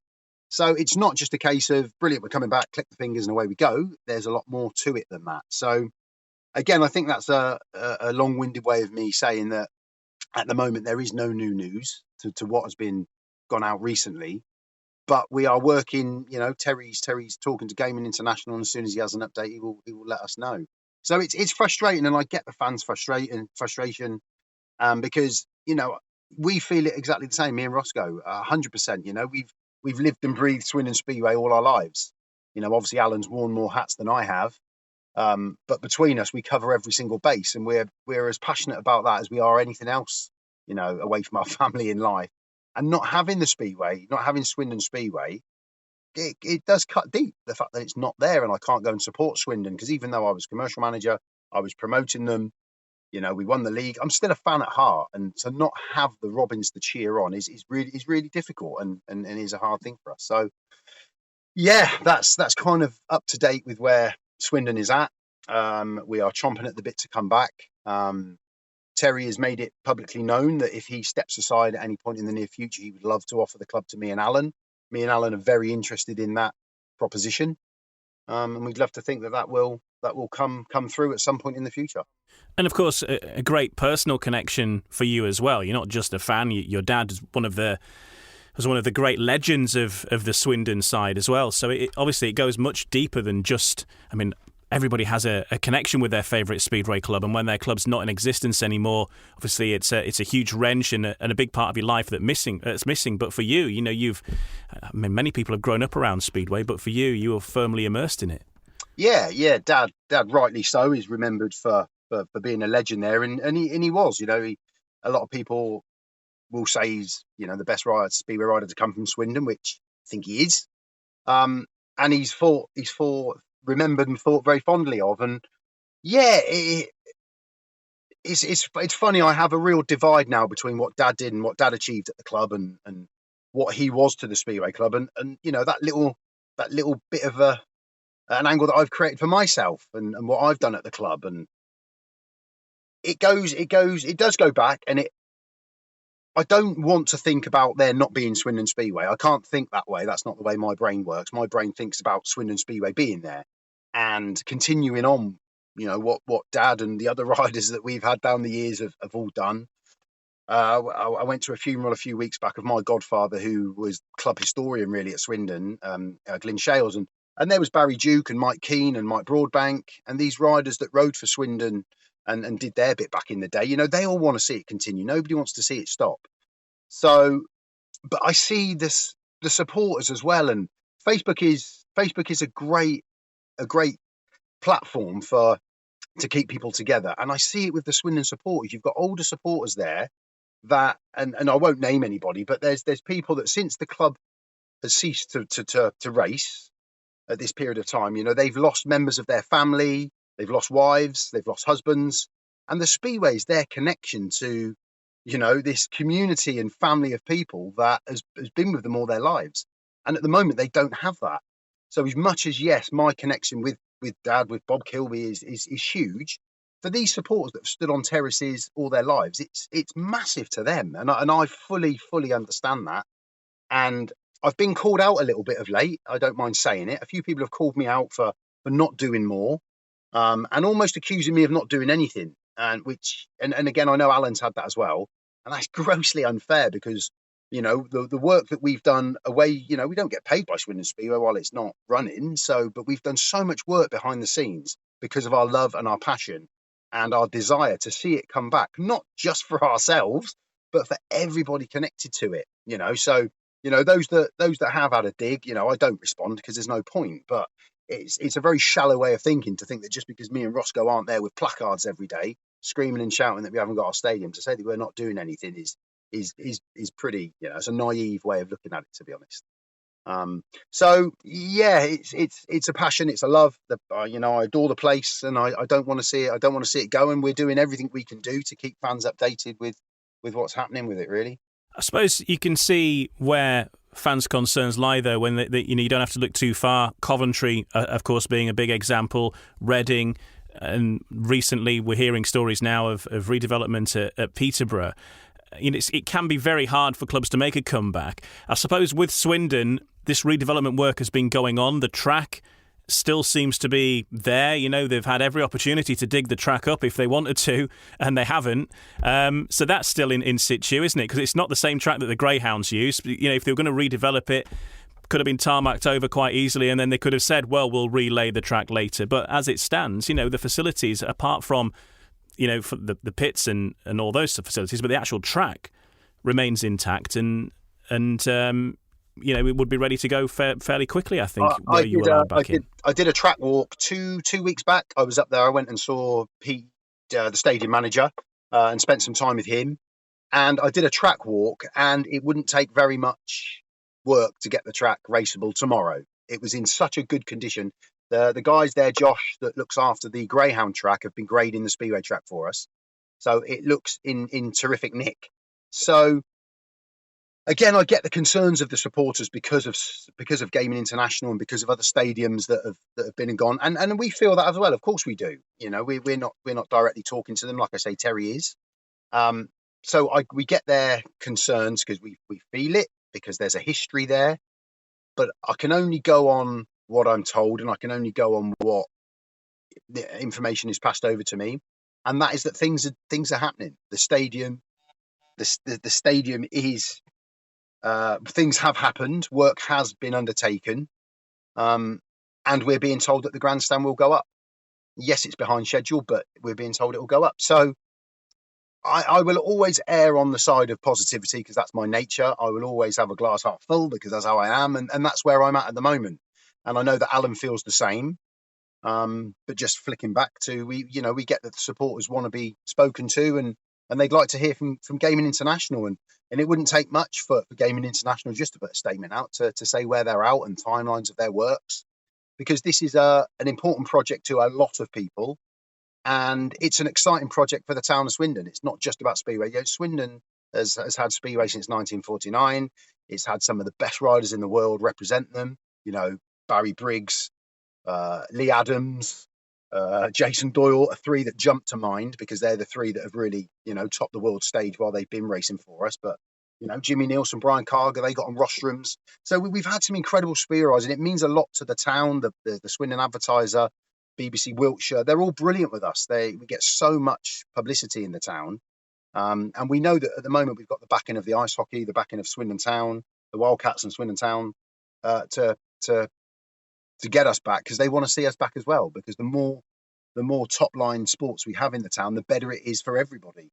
So it's not just a case of, brilliant, we're coming back, click the fingers and away we go. There's a lot more to it than that. So again, I think that's a long-winded way of me saying that at the moment there is no new news to what has been gone out recently. But we are working, Terry's talking to Gaming International, and as soon as he has an update, he will let us know. So it's frustrating, and I get the fans' frustration, because, we feel it exactly the same, me and Roscoe, 100%. We've lived and breathed Swindon Speedway all our lives. Obviously Alan's worn more hats than I have, but between us, we cover every single base, and we're as passionate about that as we are anything else, away from our family in life. And not having the Speedway, not having Swindon Speedway, it does cut deep, the fact that it's not there and I can't go and support Swindon, because even though I was commercial manager, I was promoting them, we won the league, I'm still a fan at heart, and to not have the Robins to cheer on is really difficult and is a hard thing for us. So yeah, that's kind of up to date with where Swindon is at. We are chomping at the bit to come back. Terry has made it publicly known that if he steps aside at any point in the near future, he would love to offer the club to me and Alan. Me and Alan are very interested in that proposition, and we'd love to think that will come through at some point in the future. And of course, a great personal connection for you as well. You're not just a fan. Your dad is one of the great legends of the Swindon side as well. So obviously it goes much deeper than just. Everybody has a connection with their favourite Speedway club, and when their club's not in existence anymore, obviously it's a huge wrench and a big part of your life that's missing. But for you, many people have grown up around Speedway, but for you are firmly immersed in it. Yeah, Dad, rightly so, is remembered for being a legend there, and he was. A lot of people will say he's the best Speedway rider to come from Swindon, which I think he is. And he's remembered and thought very fondly of, and it's funny. I have a real divide now between what Dad did and what Dad achieved at the club, and what he was to the Speedway club, and that little bit of an angle that I've created for myself and what I've done at the club, and it does go back, and I don't want to think about there not being Swindon Speedway. I can't think that way. That's not the way my brain works. My brain thinks about Swindon Speedway being there and continuing on, what Dad and the other riders that we've had down the years have all done. I went to a funeral a few weeks back of my godfather, who was club historian really at Swindon, Glyn Shales, and there was Barry Duke and Mike Keane and Mike Broadbank, and these riders that rode for Swindon and did their bit back in the day. They all want to see it continue. Nobody wants to see it stop. So but I see the supporters as well, and Facebook is a great platform to keep people together. And I see it with the Swindon supporters. You've got older supporters there that, and I won't name anybody, but there's people that since the club has ceased to race at this period of time, they've lost members of their family, they've lost wives, they've lost husbands, and the Speedway is their connection to, this community and family of people that has been with them all their lives. And at the moment, they don't have that. So as much as, yes, my connection with Dad, with Bob Kilby is huge, for these supporters that have stood on terraces all their lives, it's massive to them. And I fully understand that. And I've been called out a little bit of late. I don't mind saying it. A few people have called me out for not doing more, and almost accusing me of not doing anything. And again, I know Alan's had that as well. And that's grossly unfair because, the work that we've done away, we don't get paid by Swindon Speedway while it's not running. But we've done so much work behind the scenes because of our love and our passion and our desire to see it come back, not just for ourselves, but for everybody connected to it, So, those that have had a dig, I don't respond because there's no point. But it's a very shallow way of thinking to think that just because me and Roscoe aren't there with placards every day, screaming and shouting that we haven't got our stadium, to say that we're not doing anything is pretty, it's a naive way of looking at it, to be honest. So yeah, it's a passion, it's a love. I adore the place, and I don't want to see it. I don't want to see it go. And we're doing everything we can do to keep fans updated with what's happening with it. Really, I suppose you can see where fans' concerns lie, though, when you don't have to look too far. Coventry, of course, being a big example. Reading. And recently, we're hearing stories now of redevelopment at Peterborough. It can be very hard for clubs to make a comeback. I suppose with Swindon, this redevelopment work has been going on. The track still seems to be there. They've had every opportunity to dig the track up if they wanted to, and they haven't. So that's still in situ, isn't it? Because it's not the same track that the Greyhounds use. If they were going to redevelop it, could have been tarmacked over quite easily, and then they could have said, well, we'll relay the track later. But as it stands, the facilities, apart from, for the pits and all those facilities, but the actual track remains intact, and it would be ready to go fairly quickly, I think, I did a track walk two weeks back. I was up there. I went and saw Pete, the stadium manager, and spent some time with him. And I did a track walk, and it wouldn't take very much work to get the track raceable tomorrow. It was in such a good condition. The guys there, Josh, that looks after the Greyhound track, have been grading the Speedway track for us, so it looks in terrific nick. So again, I get the concerns of the supporters because of Gaming International and because of other stadiums that have been and gone, and we feel that as well. Of course we do. We're not directly talking to them, like I say. Terry is. So we get their concerns because we feel it, because there's a history there, but I can only go on what I'm told, and I can only go on what the information is passed over to me, and that is that things are happening. The stadium is things have happened, work has been undertaken, and we're being told that the grandstand will go up. Yes, it's behind schedule, but we're being told it will go up. So I will always err on the side of positivity because that's my nature. I will always have a glass half full because that's how I am, and that's where I'm at the moment. And I know that Alan feels the same. But just flicking back to we get that the supporters want to be spoken to, and they'd like to hear from Gaming International, and it wouldn't take much for Gaming International just to put a statement out to say where they're out and timelines of their works, because this is an important project to a lot of people. And it's an exciting project for the town of Swindon. It's not just about Speedway. Swindon has had Speedway since 1949. It's had some of the best riders in the world represent them. Barry Briggs, Lee Adams, Jason Doyle are three that jump to mind because they're the three that have really, topped the world stage while they've been racing for us. But, Jimmy Nielsen, Brian Carger, they got on rostrums. So we've had some incredible speed riders, and it means a lot to the town, the Swindon Advertiser, BBC Wiltshire. They're all brilliant with us. We get so much publicity in the town. And we know that at the moment we've got the backing of the ice hockey, the backing of Swindon Town, the Wildcats and Swindon Town to get us back, because they want to see us back as well, because the more top line sports we have in the town, the better it is for everybody.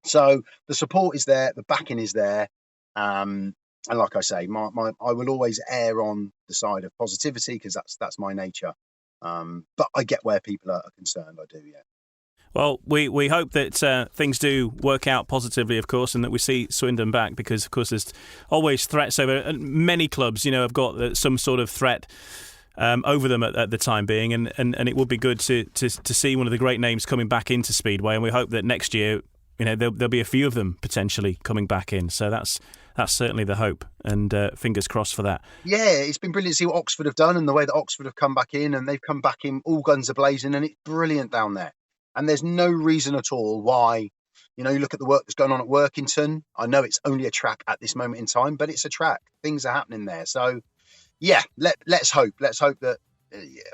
So the support is there, the backing is there, and like I say, I will always err on the side of positivity because that's my nature. But I get where people are concerned. I do, yeah. Well, we hope that things do work out positively, of course, and that we see Swindon back because, of course, there's always threats over. And many clubs, have got some sort of threat over them at the time being, and it would be good to see one of the great names coming back into Speedway, and we hope that next year, there'll be a few of them potentially coming back in. So that's certainly the hope, and fingers crossed for that. Yeah, it's been brilliant to see what Oxford have done and the way that Oxford have come back in, and they've come back in all guns a-blazing, and it's brilliant down there. And there's no reason at all why, you look at the work that's going on at Workington. I know it's only a track at this moment in time, but it's a track. Things are happening there. So, yeah, let's hope. Let's hope that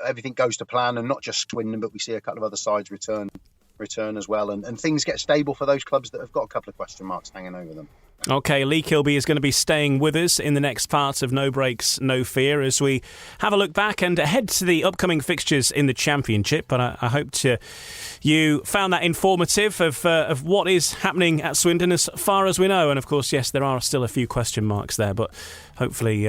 everything goes to plan, and not just Swindon, but we see a couple of other sides return as well, and things get stable for those clubs that have got a couple of question marks hanging over them. OK, Lee Kilby is going to be staying with us in the next part of No Breaks, No Fear as we have a look back and ahead to the upcoming fixtures in the Championship. But I hope you found that informative of what is happening at Swindon as far as we know. And of course, yes, there are still a few question marks there, but hopefully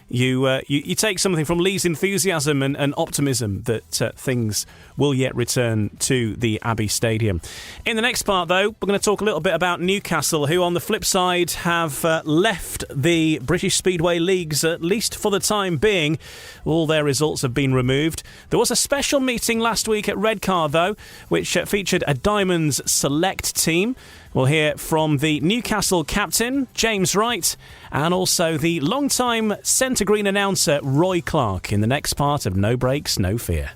you take something from Lee's enthusiasm and optimism that things will yet return to the Abbey Stadium. In the next part, though, we're going to talk a little bit about Newcastle, who on the flip side have left the British Speedway leagues, at least for the time being. All their results have been removed. There was a special meeting last week at Redcar, though, which featured a Diamonds Select team. We'll hear from the Newcastle captain, James Wright, and also the long-time centre green announcer, Roy Clarke, in the next part of No Breaks, No Fear.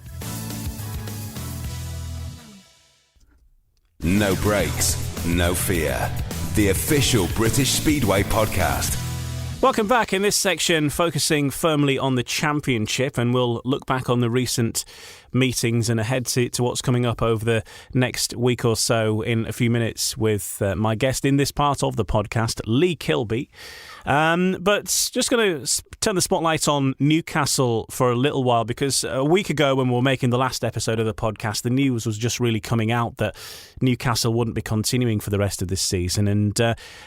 No Breaks, No Fear. The official British Speedway podcast. Welcome back. In this section, focusing firmly on the Championship, and we'll look back on the recent meetings and ahead to what's coming up over the next week or so in a few minutes with my guest in this part of the podcast, Lee Kilby. But just going to turn the spotlight on Newcastle for a little while, because a week ago when we were making the last episode of the podcast, the news was just really coming out that Newcastle wouldn't be continuing for the rest of this season. And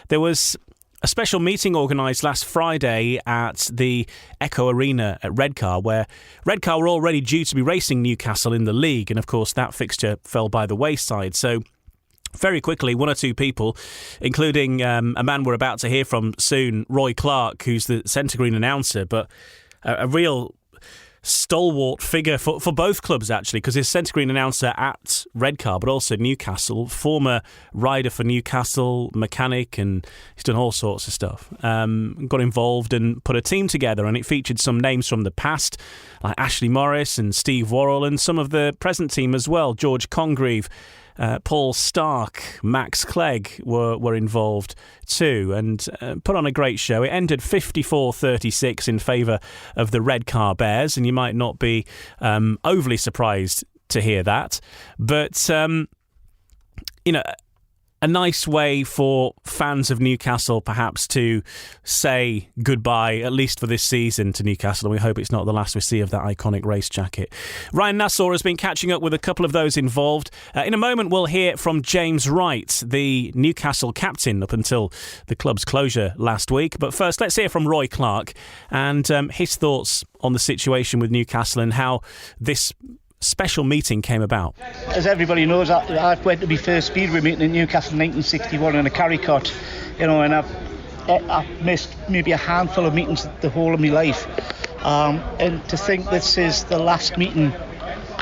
there was a special meeting organised last Friday at the Echo Arena at Redcar, where Redcar were already due to be racing Newcastle in the league, and of course that fixture fell by the wayside. So very quickly, one or two people, including a man we're about to hear from soon, Roy Clarke, who's the centre green announcer, but a real stalwart figure for both clubs, actually, because he's centre green announcer at Redcar, but also Newcastle, former rider for Newcastle, mechanic, and he's done all sorts of stuff. Got involved and put a team together, and it featured some names from the past, like Ashley Morris and Steve Worrell, and some of the present team as well. George Congreve, Paul Stark, Max Clegg were involved too, and put on a great show. It ended 54-36 in favour of the Redcar Bears, and you might not be overly surprised to hear that. But, a nice way for fans of Newcastle perhaps to say goodbye, at least for this season, to Newcastle, and we hope it's not the last we see of that iconic race jacket. Ryan Nassau has been catching up with a couple of those involved. In a moment we'll hear from James Wright, the Newcastle captain up until the club's closure last week. But first, let's hear from Roy Clarke and his thoughts on the situation with Newcastle and how this special meeting came about. As everybody knows, I went to my first Speedway meeting in Newcastle in 1961 in a carry cot, and I've missed maybe a handful of meetings the whole of my life, and to think this is the last meeting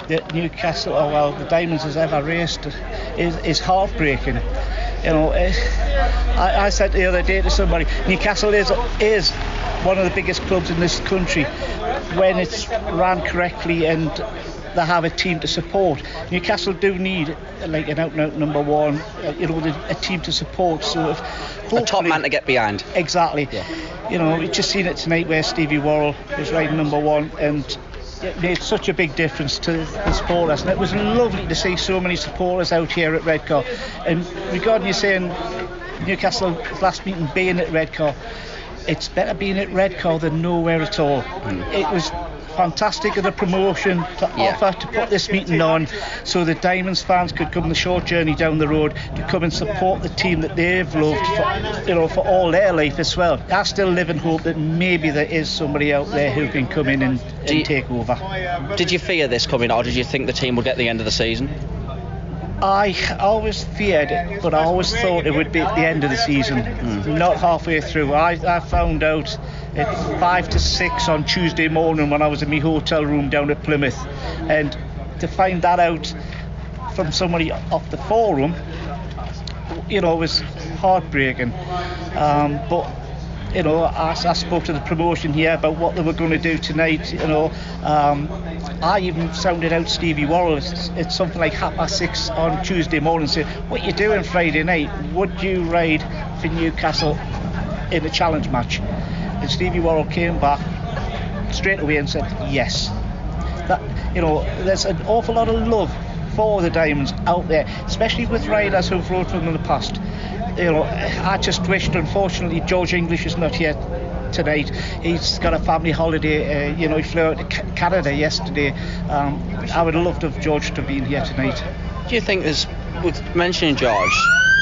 that Newcastle, the Diamonds, has ever raced is heartbreaking. I said the other day to somebody, Newcastle is one of the biggest clubs in this country when it's ran correctly and they have a team to support. Newcastle do need like an out-and-out number one, a team to support. So a top man to get behind. Exactly. Yeah. We've just seen it tonight where Stevie Worrell was riding number one, and it made such a big difference to the supporters. And it was lovely to see so many supporters out here at Redcar. And regarding you saying Newcastle's last meeting being at Redcar, it's better being at Redcar than nowhere at all. It was fantastic of the promotion to offer to put this meeting on so the Diamonds fans could come the short journey down the road to come and support the team that they've loved for all their life as well. I still live in hope that maybe there is somebody out there who can come in and take over. Did you fear this coming, or did you think the team would get the end of the season? I always feared it, but I always thought it would be at the end of the season, not halfway through. I found out at 5 to 6 on Tuesday morning when I was in my hotel room down at Plymouth, and to find that out from somebody off the forum, was heartbreaking. But I spoke to the promotion here about what they were going to do tonight. I even sounded out Stevie Worrell. It's something like 6:30 on Tuesday morning. Say, what you doing Friday night? Would you ride for Newcastle in a challenge match? And Stevie Worrell came back straight away and said yes. That there's an awful lot of love for the Diamonds out there, especially with riders who've rode for them in the past. I just wished, unfortunately, George English is not here tonight. He's got a family holiday. He flew out to Canada yesterday. I would have loved to have George to be here tonight. Do you think with mentioning George,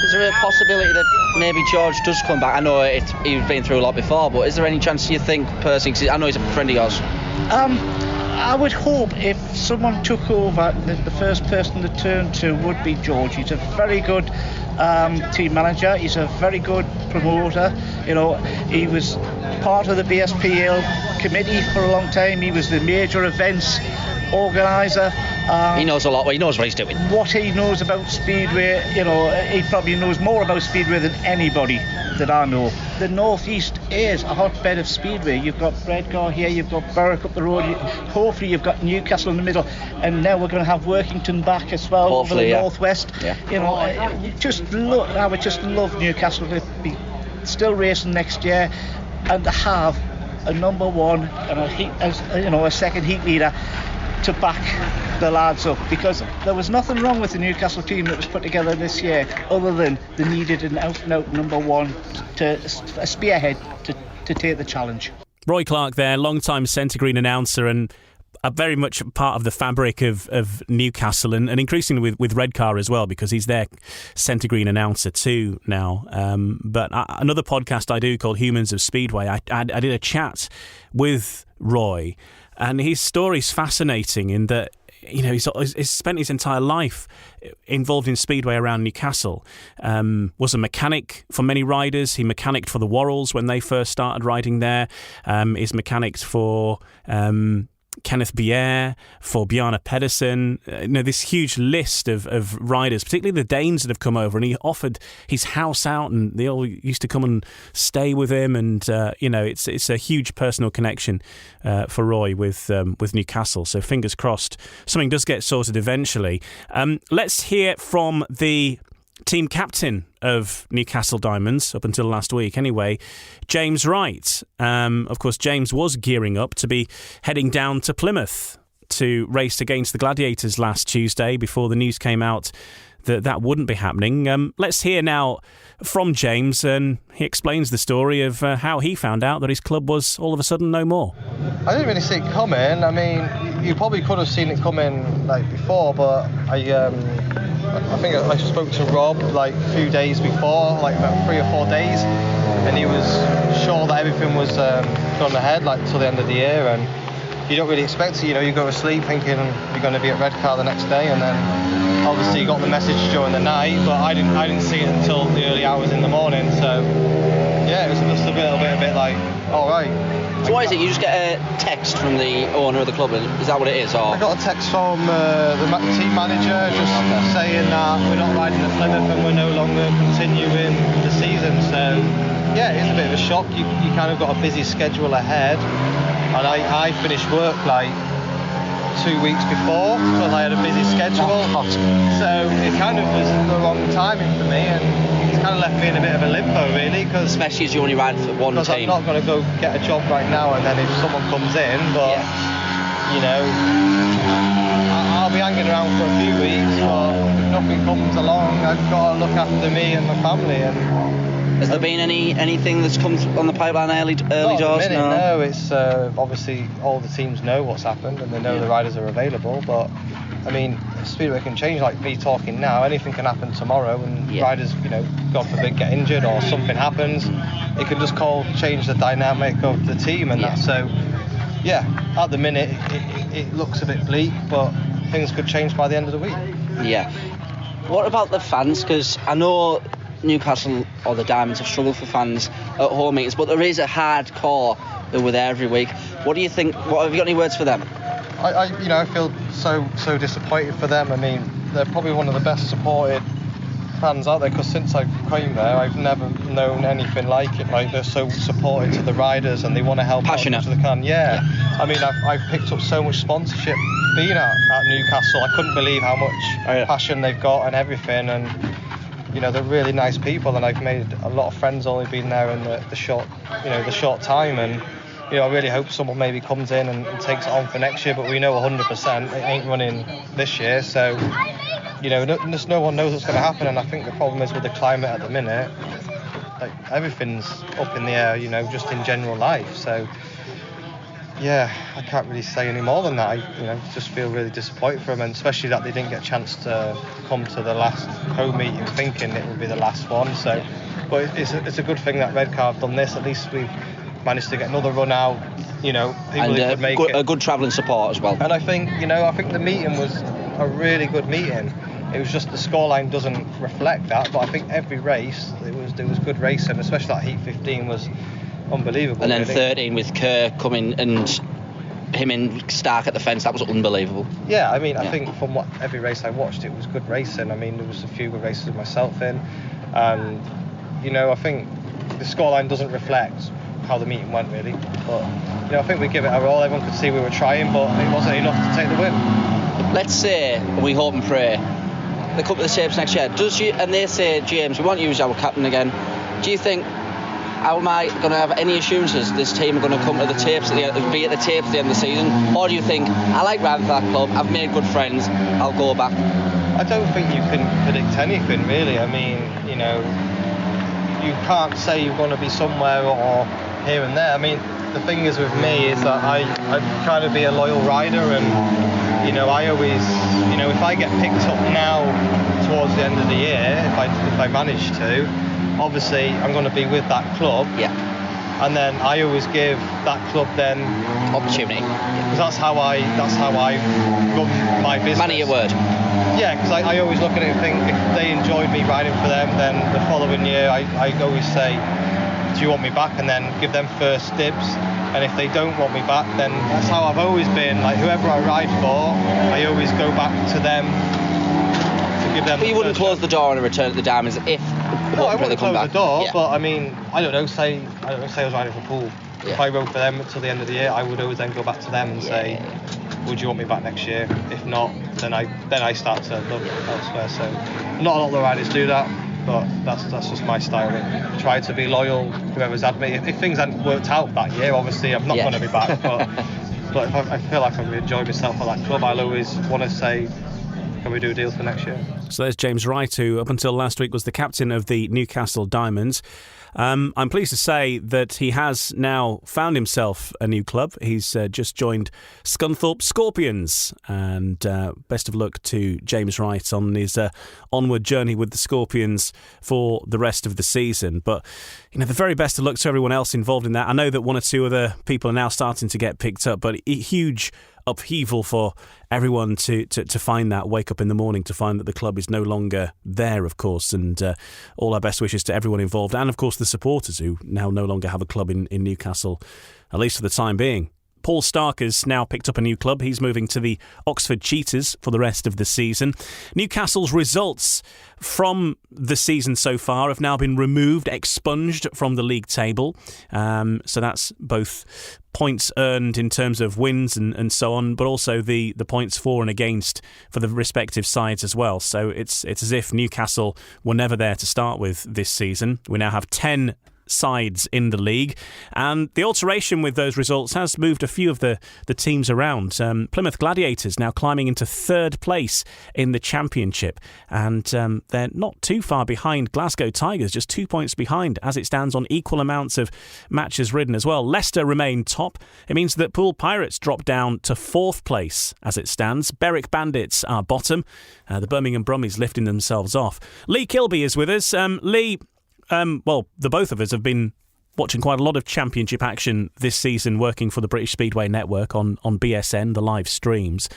is there a possibility that maybe George does come back? I know he's been through a lot before, but is there any chance you think personally, 'cause I know he's a friend of yours? I would hope if someone took over, the first person to turn to would be George. He's a very good team manager. He's a very good promoter. He was part of the BSPL committee for a long time. He was the major events organiser. He knows a lot. He knows what he's doing. What he knows about Speedway, he probably knows more about Speedway than anybody that I know. The North East is a hotbed of Speedway. You've got Redcar here, you've got Berwick up the road, hopefully you've got Newcastle in the middle, and now we're going to have Workington back as well, hopefully, over the northwest. Yeah. I would just love Newcastle to be still racing next year, and to have a number one and a second heat leader to back the lads up, because there was nothing wrong with the Newcastle team that was put together this year other than they needed an out-and-out number one a spearhead to take the challenge. Roy Clarke there, long-time Centre Green announcer and very much part of the fabric of Newcastle and increasingly with Redcar as well, because he's their Centre Green announcer too now. But another podcast I do called Humans of Speedway, I did a chat with Roy, and his story's fascinating in that he's spent his entire life involved in Speedway around Newcastle. Was a mechanic for many riders. He mechanicked for the Worrells when they first started riding there. He's mechanicked for Kenneth Bier, for Bjarne Pedersen, this huge list of riders, particularly the Danes that have come over, and he offered his house out and they all used to come and stay with him, and it's a huge personal connection for Roy with Newcastle, so fingers crossed something does get sorted eventually. Let's hear from the team captain of Newcastle Diamonds up until last week anyway, James Wright. Of course, James was gearing up to be heading down to Plymouth to race against the Gladiators last Tuesday before the news came out that wouldn't be happening. Let's hear now from James, and he explains the story of how he found out that his club was all of a sudden no more. I didn't really see it coming. I mean, you probably could have seen it coming before, but I think I spoke to Rob a few days before, about 3 or 4 days, and he was sure that everything was gone ahead till the end of the year, and you don't really expect it. You go to sleep thinking you're going to be at Redcar the next day, and then obviously you got the message during the night, but I didn't see it until the early hours in the morning. So yeah, it was just a bit like, all right. So why is it you just get a text from the owner of the club? Is that what it is? Or? I got a text from the team manager just saying that we're not riding at Plymouth and we're no longer continuing the season. So yeah, it's a bit of a shock. You kind of got a busy schedule ahead, and I finished work 2 weeks before because I had a busy schedule. So it kind of was the wrong timing for me, and it's kind of left me in a bit of a limbo really, because especially as you only ran for one team. I'm not going to go get a job right now and then if someone comes in, but I'll be hanging around for a few weeks, but if nothing comes along, I've got to look after me and my family, and Has there been anything that's come on the pipeline early Not doors? at the minute, no. It's obviously all the teams know what's happened and they know the riders are available, but I mean, Speedway can change. Like me talking now, anything can happen tomorrow, and riders, God forbid, get injured or something happens. It can just change the dynamic of the team, and that's so. Yeah, at the minute it looks a bit bleak, but things could change by the end of the week. Yeah. What about the fans? Because I know Newcastle or the Diamonds have struggled for fans at home meetings, but there is a hardcore who were there every week. What do you think? Have you got any words for them? I feel so disappointed for them. I mean, they're probably one of the best supported fans out there, because since I came there, I've never known anything like it. Like, they're so supportive to the riders and they want to help out as much as they can. Yeah. I mean, I've picked up so much sponsorship being at Newcastle. I couldn't believe how much passion they've got and everything, and they're really nice people, and I've made a lot of friends only being there in the short time, and I really hope someone maybe comes in and takes it on for next year, but we know 100% it ain't running this year, so just no one knows what's going to happen. And I think the problem is with the climate at the minute, like, everything's up in the air, just in general life. So yeah, I can't really say any more than that. I just feel really disappointed for them, and especially that they didn't get a chance to come to the last home meeting thinking it would be the last one. So, but it's a good thing that Redcar have done this. At least we've managed to get another run out. People and who could make it. A good travelling support as well. And I think the meeting was a really good meeting. It was just the scoreline doesn't reflect that, but I think every race there was good racing, especially that Heat 15 was unbelievable. And then really. 13 with Kerr coming and him in Stark at the fence, that was unbelievable. Yeah, I mean, I think from every race I watched, it was good racing. I mean, there was a few good races myself in, and I think the scoreline doesn't reflect how the meeting went really. But I think we give it our all. Everyone could see we were trying, but it wasn't enough to take the win. Let's say, we hope and pray, they come to the tapes next year. And they say, James, we want you as our captain again. Do you think, am I going to have any assurances this team are going to come to the tapes be at the tapes at the end of the season? Or do you think, I like riding for that club, I've made good friends, I'll go back? I don't think you can predict anything really. I mean, you can't say you're going to be somewhere or here and there. I mean, the thing is with me is that I try to be a loyal rider, and I always, if I get picked up now towards the end of the year, if I manage to, obviously I'm going to be with that club. Yeah. And then I always give that club then opportunity. Because that's how I run my business. Man of your word. Yeah, because I always look at it and think, if they enjoyed me riding for them, then the following year I always say, do you want me back? And then give them first dibs. And if they don't want me back, then that's how I've always been. Like, whoever I ride for, I always go back to them to give them. But you wouldn't close the door on a return to the Diamonds if no, I wouldn't close the door. Yeah. But I mean, I don't know. Say I was riding for Poole. Yeah. If I rode for them until the end of the year, I would always then go back to them and say, would you want me back next year? If not, then I start to look elsewhere. So not a lot of the riders do that. But that's just my style. I try to be loyal to whoever's had me. If things hadn't worked out that year, obviously I'm not going to be back. But if I feel like I'm enjoying myself at that club, I'll always want to say, can we do a deal for next year? So there's James Wright, who up until last week was the captain of the Newcastle Diamonds. I'm pleased to say that he has now found himself a new club. He's just joined Scunthorpe Scorpions, and best of luck to James Wright on his onward journey with the Scorpions for the rest of the season. But the very best of luck to everyone else involved in that. I know that one or two other people are now starting to get picked up, but huge upheaval for everyone to find that, wake up in the morning to find that the club is no longer there, of course, and all our best wishes to everyone involved, and of course the supporters who now no longer have a club in Newcastle, at least for the time being. Paul Stark has now picked up a new club. He's moving to the Oxford Cheetahs for the rest of the season. Newcastle's results from the season so far have now been expunged from the league table. So that's both points earned in terms of wins and so on, but also the points for and against for the respective sides as well. So it's as if Newcastle were never there to start with this season. We now have 10 sides in the league, and the alteration with those results has moved a few of the teams around. Plymouth Gladiators now climbing into third place in the Championship, and they're not too far behind Glasgow Tigers, just 2 points behind as it stands on equal amounts of matches ridden as well. Leicester remain top. It means that Poole Pirates drop down to fourth place as it stands. Berwick Bandits are bottom. The Birmingham Brummies lifting themselves off. Lee Kilby is with us. Lee, well, the both of us have been watching quite a lot of Championship action this season, working for the British Speedway Network on BSN, the live streams.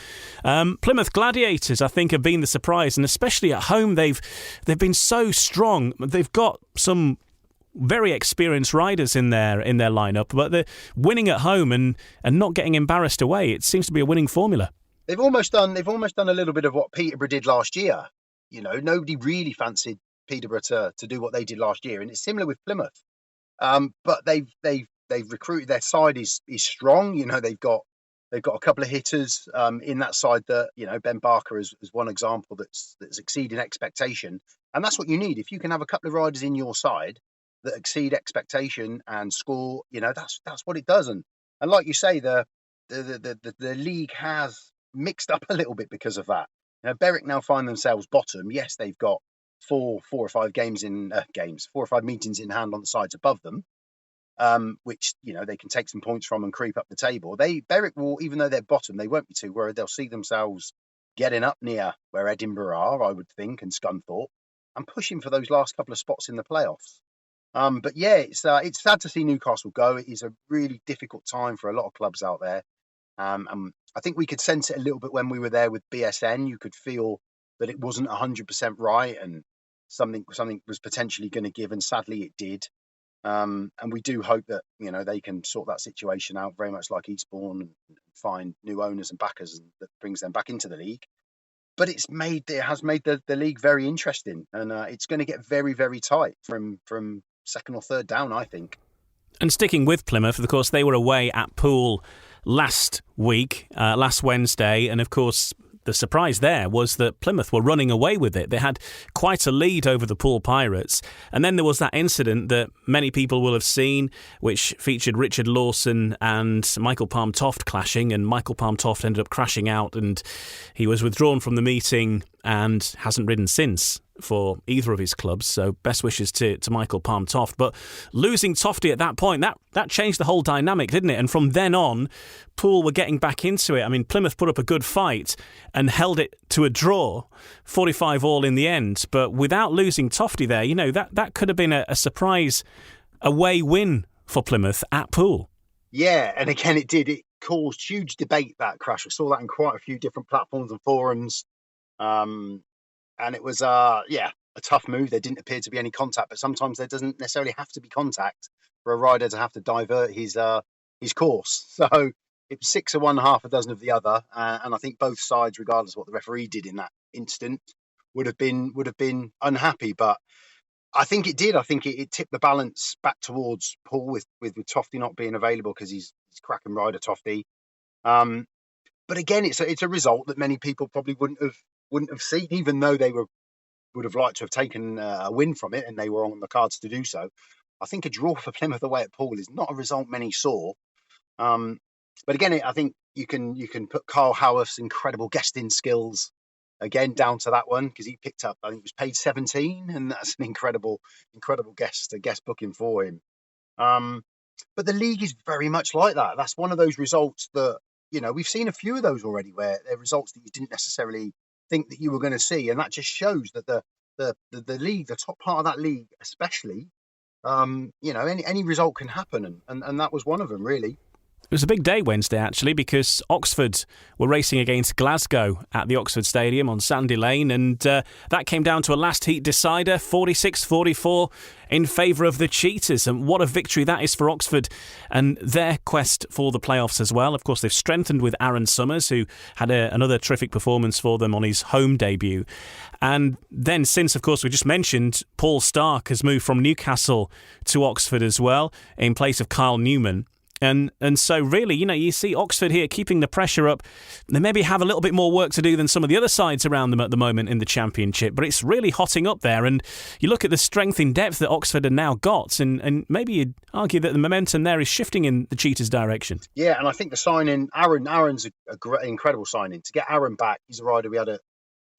Plymouth Gladiators, I think, have been the surprise, and especially at home, they've been so strong. They've got some very experienced riders in their lineup, but they're winning at home and not getting embarrassed away. It seems to be a winning formula. They've almost done a little bit of what Peterborough did last year. You know, nobody really fancied Peterborough to do what they did last year, and it's similar with Plymouth. But they've recruited. Their side is strong. You know, they've got a couple of hitters in that side that, you know, Ben Barker is one example that's exceeding expectation, and that's what you need. If you can have a couple of riders in your side that exceed expectation and score, you know, that's what it does. And like you say, the league has mixed up a little bit because of that. You know, Berwick now find themselves bottom. Yes, they've got four or five meetings in hand on the sides above them, which, you know, they can take some points from and creep up the table. Berwick will, even though they're bottom, they won't be too worried. They'll see themselves getting up near where Edinburgh are, I would think, and Scunthorpe, and pushing for those last couple of spots in the playoffs. But yeah, it's sad to see Newcastle go. It is a really difficult time for a lot of clubs out there. I think we could sense it a little bit when we were there with BSN. You could feel that it wasn't 100% right, and something was potentially going to give, and sadly it did. And we do hope that, you know, they can sort that situation out, very much like Eastbourne, and find new owners and backers, and that brings them back into the league. But it has made the league very interesting, and it's going to get very, very tight from second or third down, I think. And sticking with Plymouth, of course, they were away at Poole last Wednesday, and of course the surprise there was that Plymouth were running away with it. They had quite a lead over the Poole Pirates, and then there was that incident that many people will have seen, which featured Richard Lawson and Michael Palm-Toft clashing, and Michael Palm-Toft ended up crashing out, and he was withdrawn from the meeting and hasn't ridden since for either of his clubs, so best wishes to Michael Palm-Toft. But losing Tofty at that point, that changed the whole dynamic, didn't it? And from then on, Poole were getting back into it. I mean, Plymouth put up a good fight and held it to a draw, 45-all in the end. But without losing Tofty there, you know, that could have been a surprise away win for Plymouth at Poole. Yeah, and again, it did. It caused huge debate, that crash. I saw that in quite a few different platforms and forums. And it was, a tough move. There didn't appear to be any contact, but sometimes there doesn't necessarily have to be contact for a rider to have to divert his course. So it was 6 of one, half a dozen of the other, and I think both sides, regardless of what the referee did in that instant, would have been unhappy. But I think it did. I think it tipped the balance back towards Poole with Tofty not being available because he's cracking rider Tofty. But again, it's a result that many people probably wouldn't have seen, even though they would have liked to have taken a win from it, and they were on the cards to do so. I think a draw for Plymouth away at Poole is not a result many saw. But again, I think you can put Carl Howarth's incredible guesting skills again down to that one, because he picked up, I think it was paid 17, and that's an incredible guest booking for him. But the league is very much like that. That's one of those results that, you know, we've seen a few of those already, where they're results that you didn't necessarily think that you were going to see, and that just shows that the league, the top part of that league especially, you know, any result can happen, and that was one of them, really. It was a big day Wednesday, actually, because Oxford were racing against Glasgow at the Oxford Stadium on Sandy Lane, and that came down to a last heat decider, 46-44 in favour of the Cheetahs. And what a victory that is for Oxford and their quest for the playoffs as well. Of course, they've strengthened with Aaron Summers, who had another terrific performance for them on his home debut. And then since, of course, we just mentioned, Paul Stark has moved from Newcastle to Oxford as well, in place of Kyle Newman. And so really, you see Oxford here keeping the pressure up. They maybe have a little bit more work to do than some of the other sides around them at the moment in the Championship, but it's really hotting up there. And you look at the strength in depth that Oxford have now got, and maybe you'd argue that the momentum there is shifting in the Cheetahs' direction. Yeah, and I think the signing, Aaron's a great, incredible signing. To get Aaron back, he's a rider we had at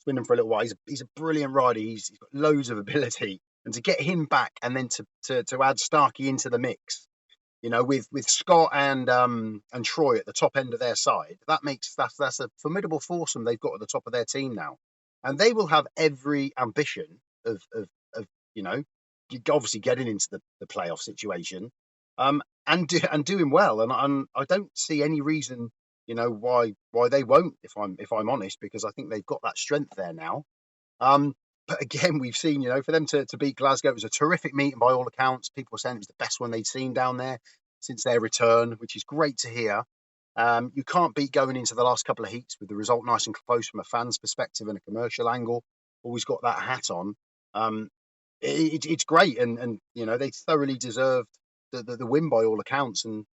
Swindon for a little while. He's a brilliant rider. He's got loads of ability. And to get him back and then to add Starkey into the mix, with Scott and Troy at the top end of their side, that's a formidable foursome they've got at the top of their team now, and they will have every ambition of obviously getting into the playoff situation, and doing well. And I don't see any reason why they won't, if I'm honest, because I think they've got that strength there now. But again, we've seen, for them to beat Glasgow, it was a terrific meeting by all accounts. People were saying it was the best one they'd seen down there since their return, which is great to hear. You can't beat going into the last couple of heats with the result nice and close from a fan's perspective and a commercial angle. Always got that hat on. It's great, and they thoroughly deserved the win by all accounts. And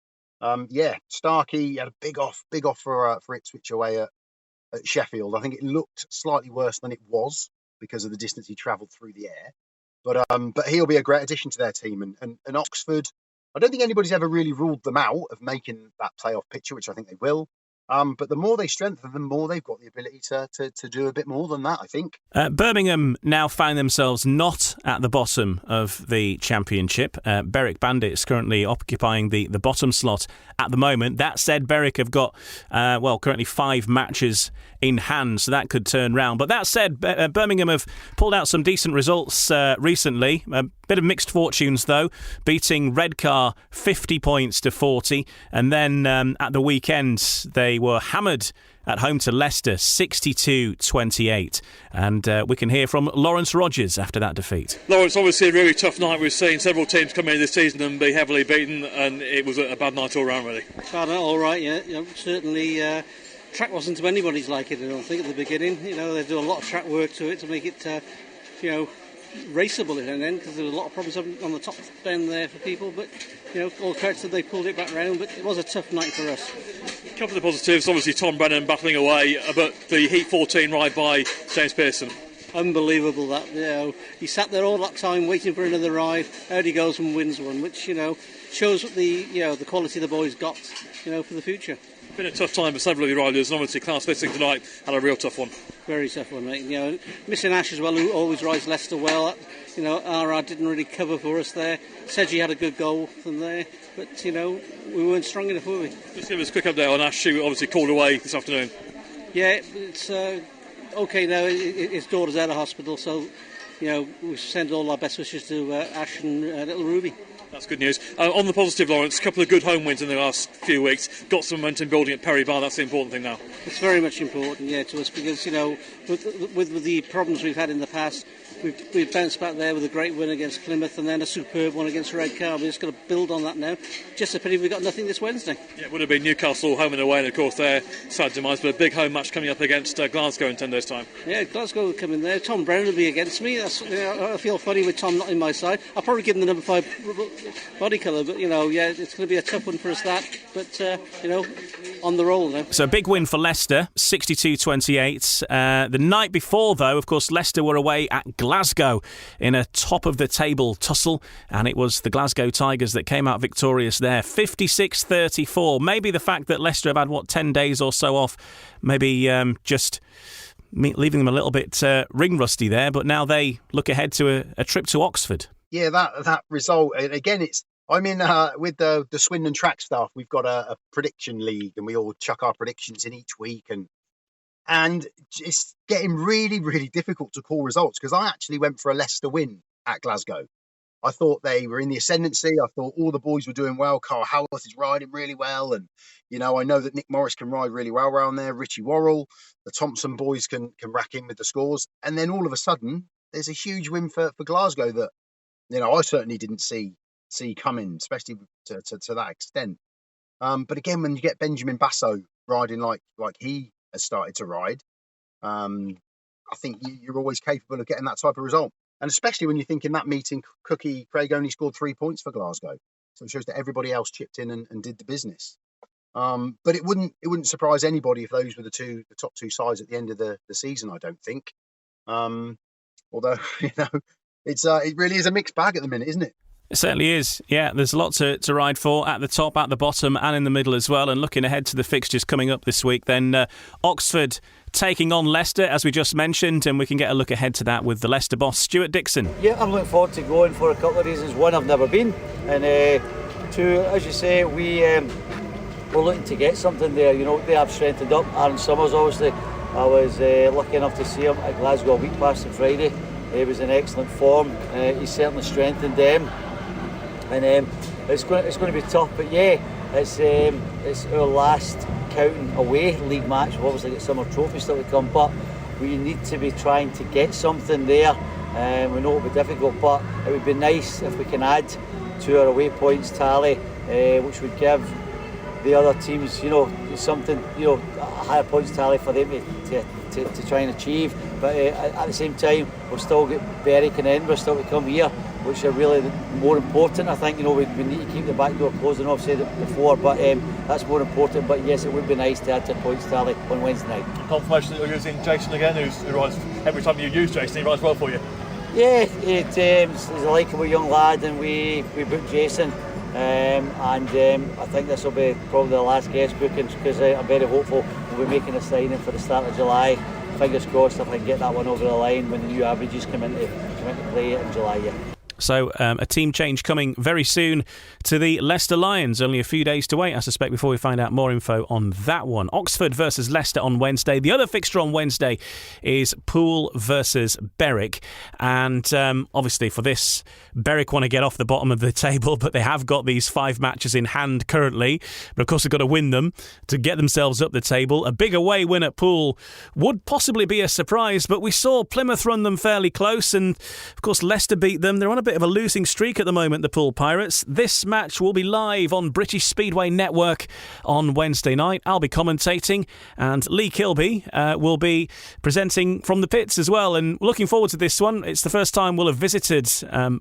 Starkey had a big off for Ipswich away at Sheffield. I think it looked slightly worse than it was, because of the distance he travelled through the air. But he'll be a great addition to their team. And Oxford, I don't think anybody's ever really ruled them out of making that playoff picture, which I think they will. But the more they strengthen, the more they've got the ability to do a bit more than that, I think. Birmingham now find themselves not at the bottom of the Championship. Berwick Bandits currently occupying the bottom slot at the moment. That said, Berwick have got, currently 5 matches in hand, so that could turn round. But that said, Birmingham have pulled out some decent results recently. A bit of mixed fortunes, though, beating Redcar 50 points to 40. And then at the weekend, they were hammered at home to Leicester 62-28. And we can hear from Lawrence Rogers after that defeat. Lawrence, obviously a really tough night. We've seen several teams come in this season and be heavily beaten, and it was a bad night all round, really. Bad night, all right, yeah. Certainly track wasn't to anybody's liking, I don't think, at the beginning. They do a lot of track work to it to make it raceable in the end, because there was a lot of problems on the top end there for people, but all credit that they pulled it back round. But it was a tough night for us. A couple of the positives, obviously Tom Brennan battling away, but the Heat 14 ride by James Pearson, unbelievable. That he sat there all that time waiting for another ride. Out he goes and wins one, which shows what the quality the boys got for the future. Been a tough time for several of the riders, and obviously Klaus Vissing tonight had a real tough one. Very tough one, mate. Missing Ash as well, who always rides Leicester well. RR didn't really cover for us there. Sedgey had a good goal from there, but we weren't strong enough, were we? Just give us a quick update on Ash, who obviously called away this afternoon. Yeah, it's okay now. His daughter's out of hospital, so we send all our best wishes to Ash and little Ruby. That's good news. On the positive, Lawrence, a couple of good home wins in the last few weeks. Got some momentum building at Perry Bar. That's the important thing now. It's very much important, to us, because with the problems we've had in the past, we've bounced back there with a great win against Plymouth and then a superb one against Redcar. We're just going to build on that now. Just a pity we've got nothing this Wednesday. Yeah, it would have been Newcastle home and away, and of course their sad demise, but a big home match coming up against Glasgow in 10 days' time. Yeah, Glasgow will come in there. Tom Brown will be against me. I feel funny with Tom not in my side. I'll probably give him the number 5 body colour, but it's going to be a tough one for us, that. But on the roll now. So a big win for Leicester, 62-28. The night before, though, of course, Leicester were away at Glasgow in a top-of-the-table tussle, and it was the Glasgow Tigers that came out victorious there, 56-34. Maybe the fact that Leicester have had, 10 days or so off, maybe just leaving them a little bit ring-rusty there, but now they look ahead to a trip to Oxford. Yeah, that result, and again, I'm in with the Swindon track staff. We've got a prediction league, and we all chuck our predictions in each week, and it's getting really, really difficult to call results, because I actually went for a Leicester win at Glasgow. I thought they were in the ascendancy. I thought all the boys were doing well. Carl Howarth is riding really well, and I know that Nick Morris can ride really well around there. Richie Worrell, the Thompson boys can rack in with the scores, and then all of a sudden there's a huge win for Glasgow that I certainly didn't see coming, especially to that extent. But again, when you get Benjamin Basso riding like he has started to ride, I think you're always capable of getting that type of result. And especially when you think in that meeting, Craig only scored 3 points for Glasgow. So it shows that everybody else chipped in and did the business. But it wouldn't surprise anybody if those were the top two sides at the end of the season. I don't think. Although it really is a mixed bag at the minute, isn't it? It certainly is. Yeah, there's a lot to ride for at the top, at the bottom and in the middle as well. And looking ahead to the fixtures coming up this week, then Oxford taking on Leicester, as we just mentioned, and we can get a look ahead to that with the Leicester boss, Stuart Dixon. Yeah, I'm looking forward to going for a couple of reasons. One, I've never been, and two, as you say, we're looking to get something there. They have strengthened up. Aaron Summers, obviously, I was lucky enough to see him at Glasgow a week past on Friday. He was in excellent form. He certainly strengthened them. And it's going to be tough, but yeah, it's our last counting away league match. We've obviously got summer trophies still to come, but we need to be trying to get something there. We know it'll be difficult, but it would be nice if we can add to our away points tally, which would give the other teams, something, a higher points tally for them to try and achieve. But at the same time, we've still got Berwick and Edinburgh still to come here, which are really more important. I think we need to keep the back door closed, and I've said it before, but that's more important. But yes, it would be nice to add to points tally on Wednesday night. Confirmation that you're using Jason again, who rides every time you use Jason, he rides well for you. Yeah, he's a likeable young lad, and we booked Jason. I think this will be probably the last guest bookings, because I'm very hopeful we'll be making a signing for the start of July. Fingers crossed if I can get that one over the line when the new averages come into play in July. Yeah. So a team change coming very soon to the Leicester Lions. Only a few days to wait, I suspect, before we find out more info on that one. Oxford versus Leicester on Wednesday. The other fixture on Wednesday is Poole versus Berwick. And obviously for this, Berwick want to get off the bottom of the table, but they have got these 5 matches in hand currently. But of course they've got to win them to get themselves up the table. A big away win at Poole would possibly be a surprise, but we saw Plymouth run them fairly close, and of course Leicester beat them. They're on a bit of a losing streak at the moment, the Poole Pirates. This match will be live on British Speedway Network on Wednesday night. I'll be commentating, and Lee Kilby will be presenting from the pits as well, and looking forward to this one. It's the first time we'll have visited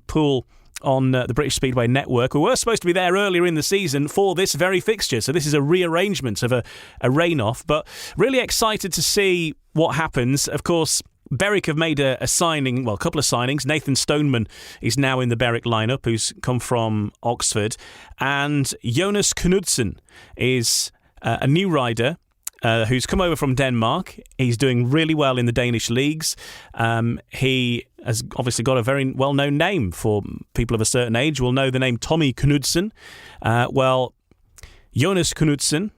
Poole on the British Speedway Network. We were supposed to be there earlier in the season for this very fixture, so this is a rearrangement of a rain-off, but really excited to see what happens. Of course, Berwick have made a signing, well, a couple of signings. Nathan Stoneman is now in the Berwick lineup, who's come from Oxford. And Jonas Knudsen is a new rider who's come over from Denmark. He's doing really well in the Danish leagues. He has obviously got a very well-known name. For people of a certain age will know the name Tommy Knudsen. Well, Jonas Knudsen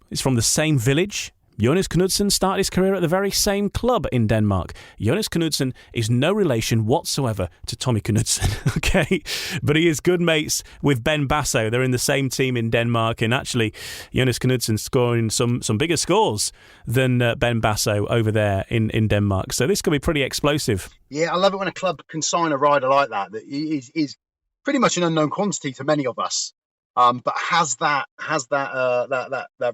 is from the same village. Jonas Knudsen started his career at the very same club in Denmark. Jonas Knudsen is no relation whatsoever to Tommy Knudsen, okay? But he is good mates with Ben Basso. They're in the same team in Denmark, and actually Jonas Knudsen scoring some bigger scores than Ben Basso over there in Denmark. So this could be pretty explosive. Yeah, I love it when a club can sign a rider like that is pretty much an unknown quantity to many of us. But has that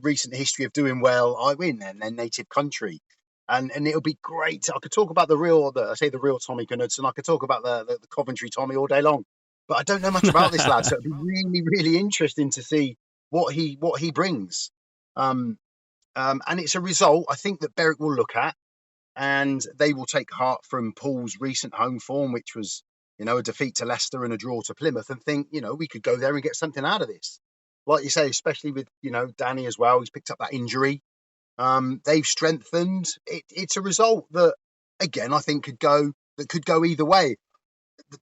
recent history of doing well in their native country, and it'll be great. I could talk about the real Tommy Knudsen. I could talk about the Coventry Tommy all day long, but I don't know much about this lad, so it'd be really, really interesting to see what he brings. And it's a result I think that Berwick will look at, and they will take heart from Poole's recent home form, which was, a defeat to Leicester and a draw to Plymouth, and think, we could go there and get something out of this. Like you say, especially with, Danny as well. He's picked up that injury. They've strengthened. It's a result that, again, I think could go either way.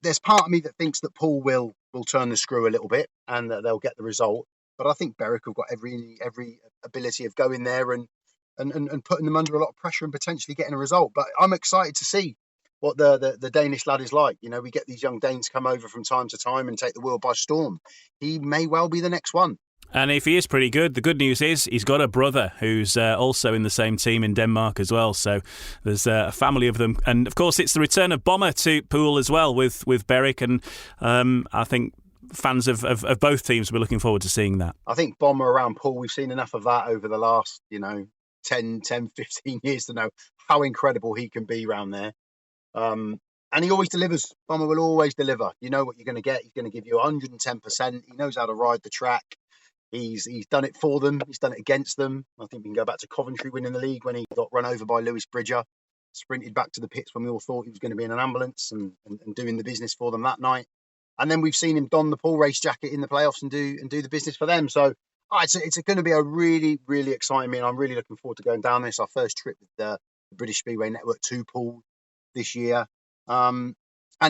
There's part of me that thinks that Poole will turn the screw a little bit and that they'll get the result. But I think Berwick have got every ability of going there and putting them under a lot of pressure and potentially getting a result. But I'm excited to see what the Danish lad is like. We get these young Danes come over from time to time and take the world by storm. He may well be the next one. And if he is pretty good, the good news is he's got a brother who's also in the same team in Denmark as well. So there's a family of them. And of course, it's the return of Bomber to Poole as well with Berwick. And I think fans of both teams will be looking forward to seeing that. I think Bomber around Poole, we've seen enough of that over the last, 10, 15 years to know how incredible he can be around there. And he always delivers. Bomber will always deliver. You know what you're going to get. He's going to give you 110%. He knows how to ride the track. He's done it for them. He's done it against them. I think we can go back to Coventry winning the league when he got run over by Lewis Bridger, sprinted back to the pits when we all thought he was going to be in an ambulance and doing the business for them that night. And then we've seen him don the Paul race jacket in the playoffs and do the business for them. So it's going to be a really, really exciting meeting. I'm really looking forward to going down there. It's our first trip with the British Speedway Network to Poole this year. And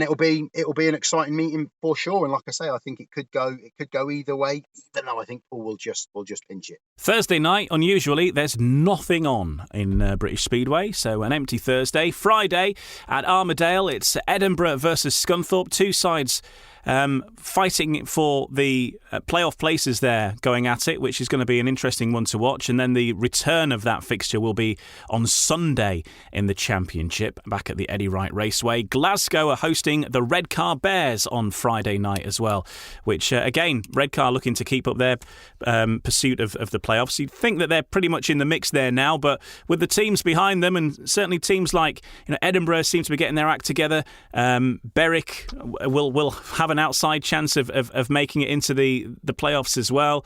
it'll be an exciting meeting for sure. And like I say, I think it could go either way, even though I think Paul will just pinch it. Thursday night, unusually, there's nothing on in British Speedway, so an empty Thursday. Friday at Armadale, it's Edinburgh versus Scunthorpe, two sides fighting for the playoff places there, going at it, which is going to be an interesting one to watch. And then the return of that fixture will be on Sunday in the Championship, back at the Eddie Wright Raceway. Glasgow are hosting the Redcar Bears on Friday night as well, which, again, Redcar looking to keep up their pursuit of the playoffs. You'd think that they're pretty much in the mix there now, but with the teams behind them, and certainly teams like Edinburgh seem to be getting their act together, Berwick will have an outside chance of making it into the playoffs as well.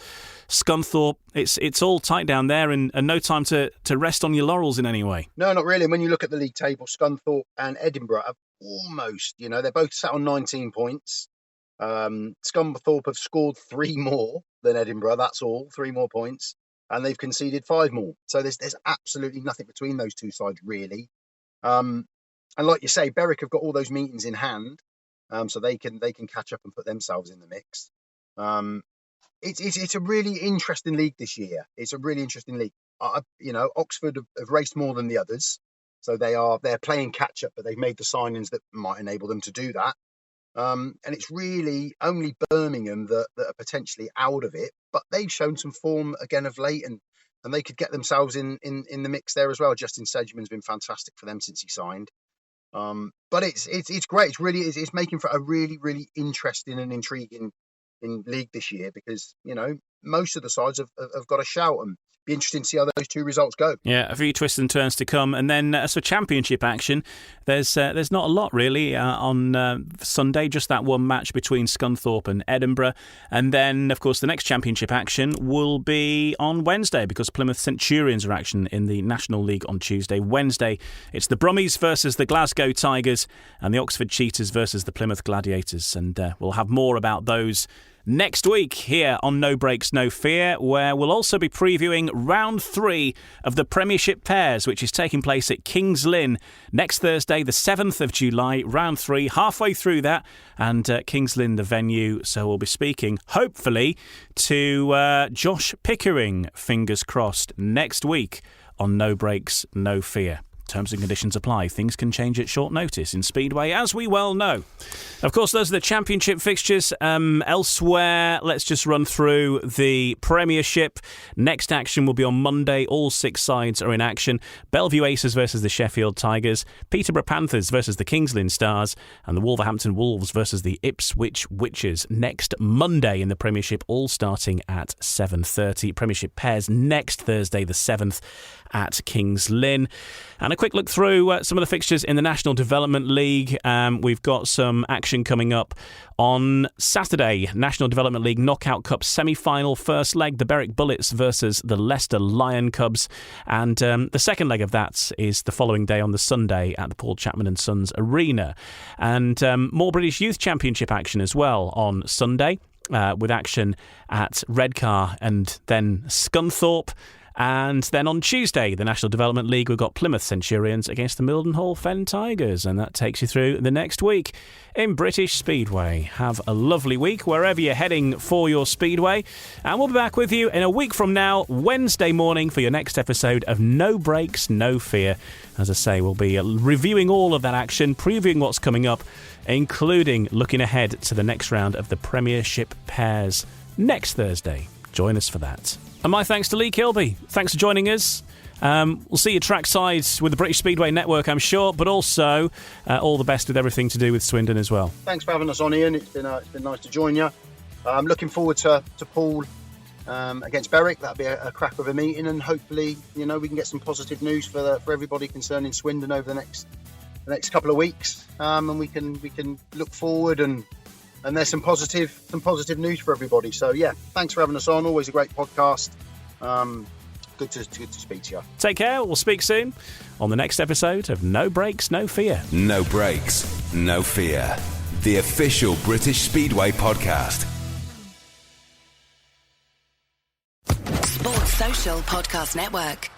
Scunthorpe, it's all tight down there, and no time to rest on your laurels in any way. No, not really. And when you look at the league table, Scunthorpe and Edinburgh have almost, they're both sat on 19 points. Scunthorpe have scored 3 more than Edinburgh, that's all, 3 more points, and they've conceded 5 more. So there's absolutely nothing between those two sides, really. And like you say, Berwick have got all those meetings in hand. So they can catch up and put themselves in the mix. It's a really interesting league this year. It's a really interesting league. Oxford have raced more than the others, so they're playing catch up, but they've made the signings that might enable them to do that. And it's really only Birmingham that are potentially out of it, but they've shown some form again of late, and they could get themselves in the mix there as well. Justin Sedgman's been fantastic for them since he signed. But it's great. It's making for a really, really interesting and intriguing league this year, because most of the sides have got a shout, and be interesting to see how those 2 results go. Yeah, a few twists and turns to come. And then as for Championship action, there's not a lot really on Sunday, just that one match between Scunthorpe and Edinburgh. And then, of course, the next Championship action will be on Wednesday, because Plymouth Centurions are action in the National League on Tuesday. Wednesday, it's the Brummies versus the Glasgow Tigers, and the Oxford Cheetahs versus the Plymouth Gladiators. And we'll have more about those next week here on No Breaks, No Fear, where we'll also be previewing round 3 of the Premiership Pairs, which is taking place at Kings Lynn next Thursday, the 7th of July. Round 3, halfway through that, and Kings Lynn the venue. So we'll be speaking, hopefully, to Josh Pickering, fingers crossed, next week on No Breaks, No Fear. Terms and conditions apply. Things can change at short notice in Speedway, as we well know. Of course, those are the Championship fixtures. Elsewhere, let's just run through the Premiership. Next action will be on Monday. All 6 sides are in action. Bellevue Aces versus the Sheffield Tigers, Peterborough Panthers versus the Kings Lynn Stars, and the Wolverhampton Wolves versus the Ipswich Witches next Monday in the Premiership, all starting at 7:30. Premiership Pairs next Thursday, the 7th, at Kings Lynn. And a quick look through some of the fixtures in the National Development League. We've got some action coming up on Saturday. National Development League Knockout Cup semi-final, first leg, the Berwick Bullets versus the Leicester Lion Cubs. And the second leg of that is the following day on the Sunday at the Paul Chapman and Sons Arena. And more British Youth Championship action as well on Sunday, with action at Redcar and then Scunthorpe. And then on Tuesday, the National Development League, we've got Plymouth Centurions against the Mildenhall Fen Tigers. And that takes you through the next week in British Speedway. Have a lovely week wherever you're heading for your Speedway. And we'll be back with you in a week from now, Wednesday morning, for your next episode of No Breaks, No Fear. As I say, we'll be reviewing all of that action, previewing what's coming up, including looking ahead to the next round of the Premiership Pairs next Thursday. Join us for that. And my thanks to Lee Kilby. Thanks for joining us. We'll see you trackside with the British Speedway Network, I'm sure, but also all the best with everything to do with Swindon as well. Thanks for having us on, Ian. It's been nice to join you. I'm looking forward to Poole against Berwick. That'll be a crack of a meeting, and hopefully, we can get some positive news for everybody concerning Swindon over the next the next couple of weeks, and we can look forward and there's some positive news for everybody. So yeah, thanks for having us on. Always a great podcast. Good to speak to you. Take care. We'll speak soon on the next episode of No Brakes, No Fear. No Brakes, No Fear. The official British Speedway podcast. Sports Social Podcast Network.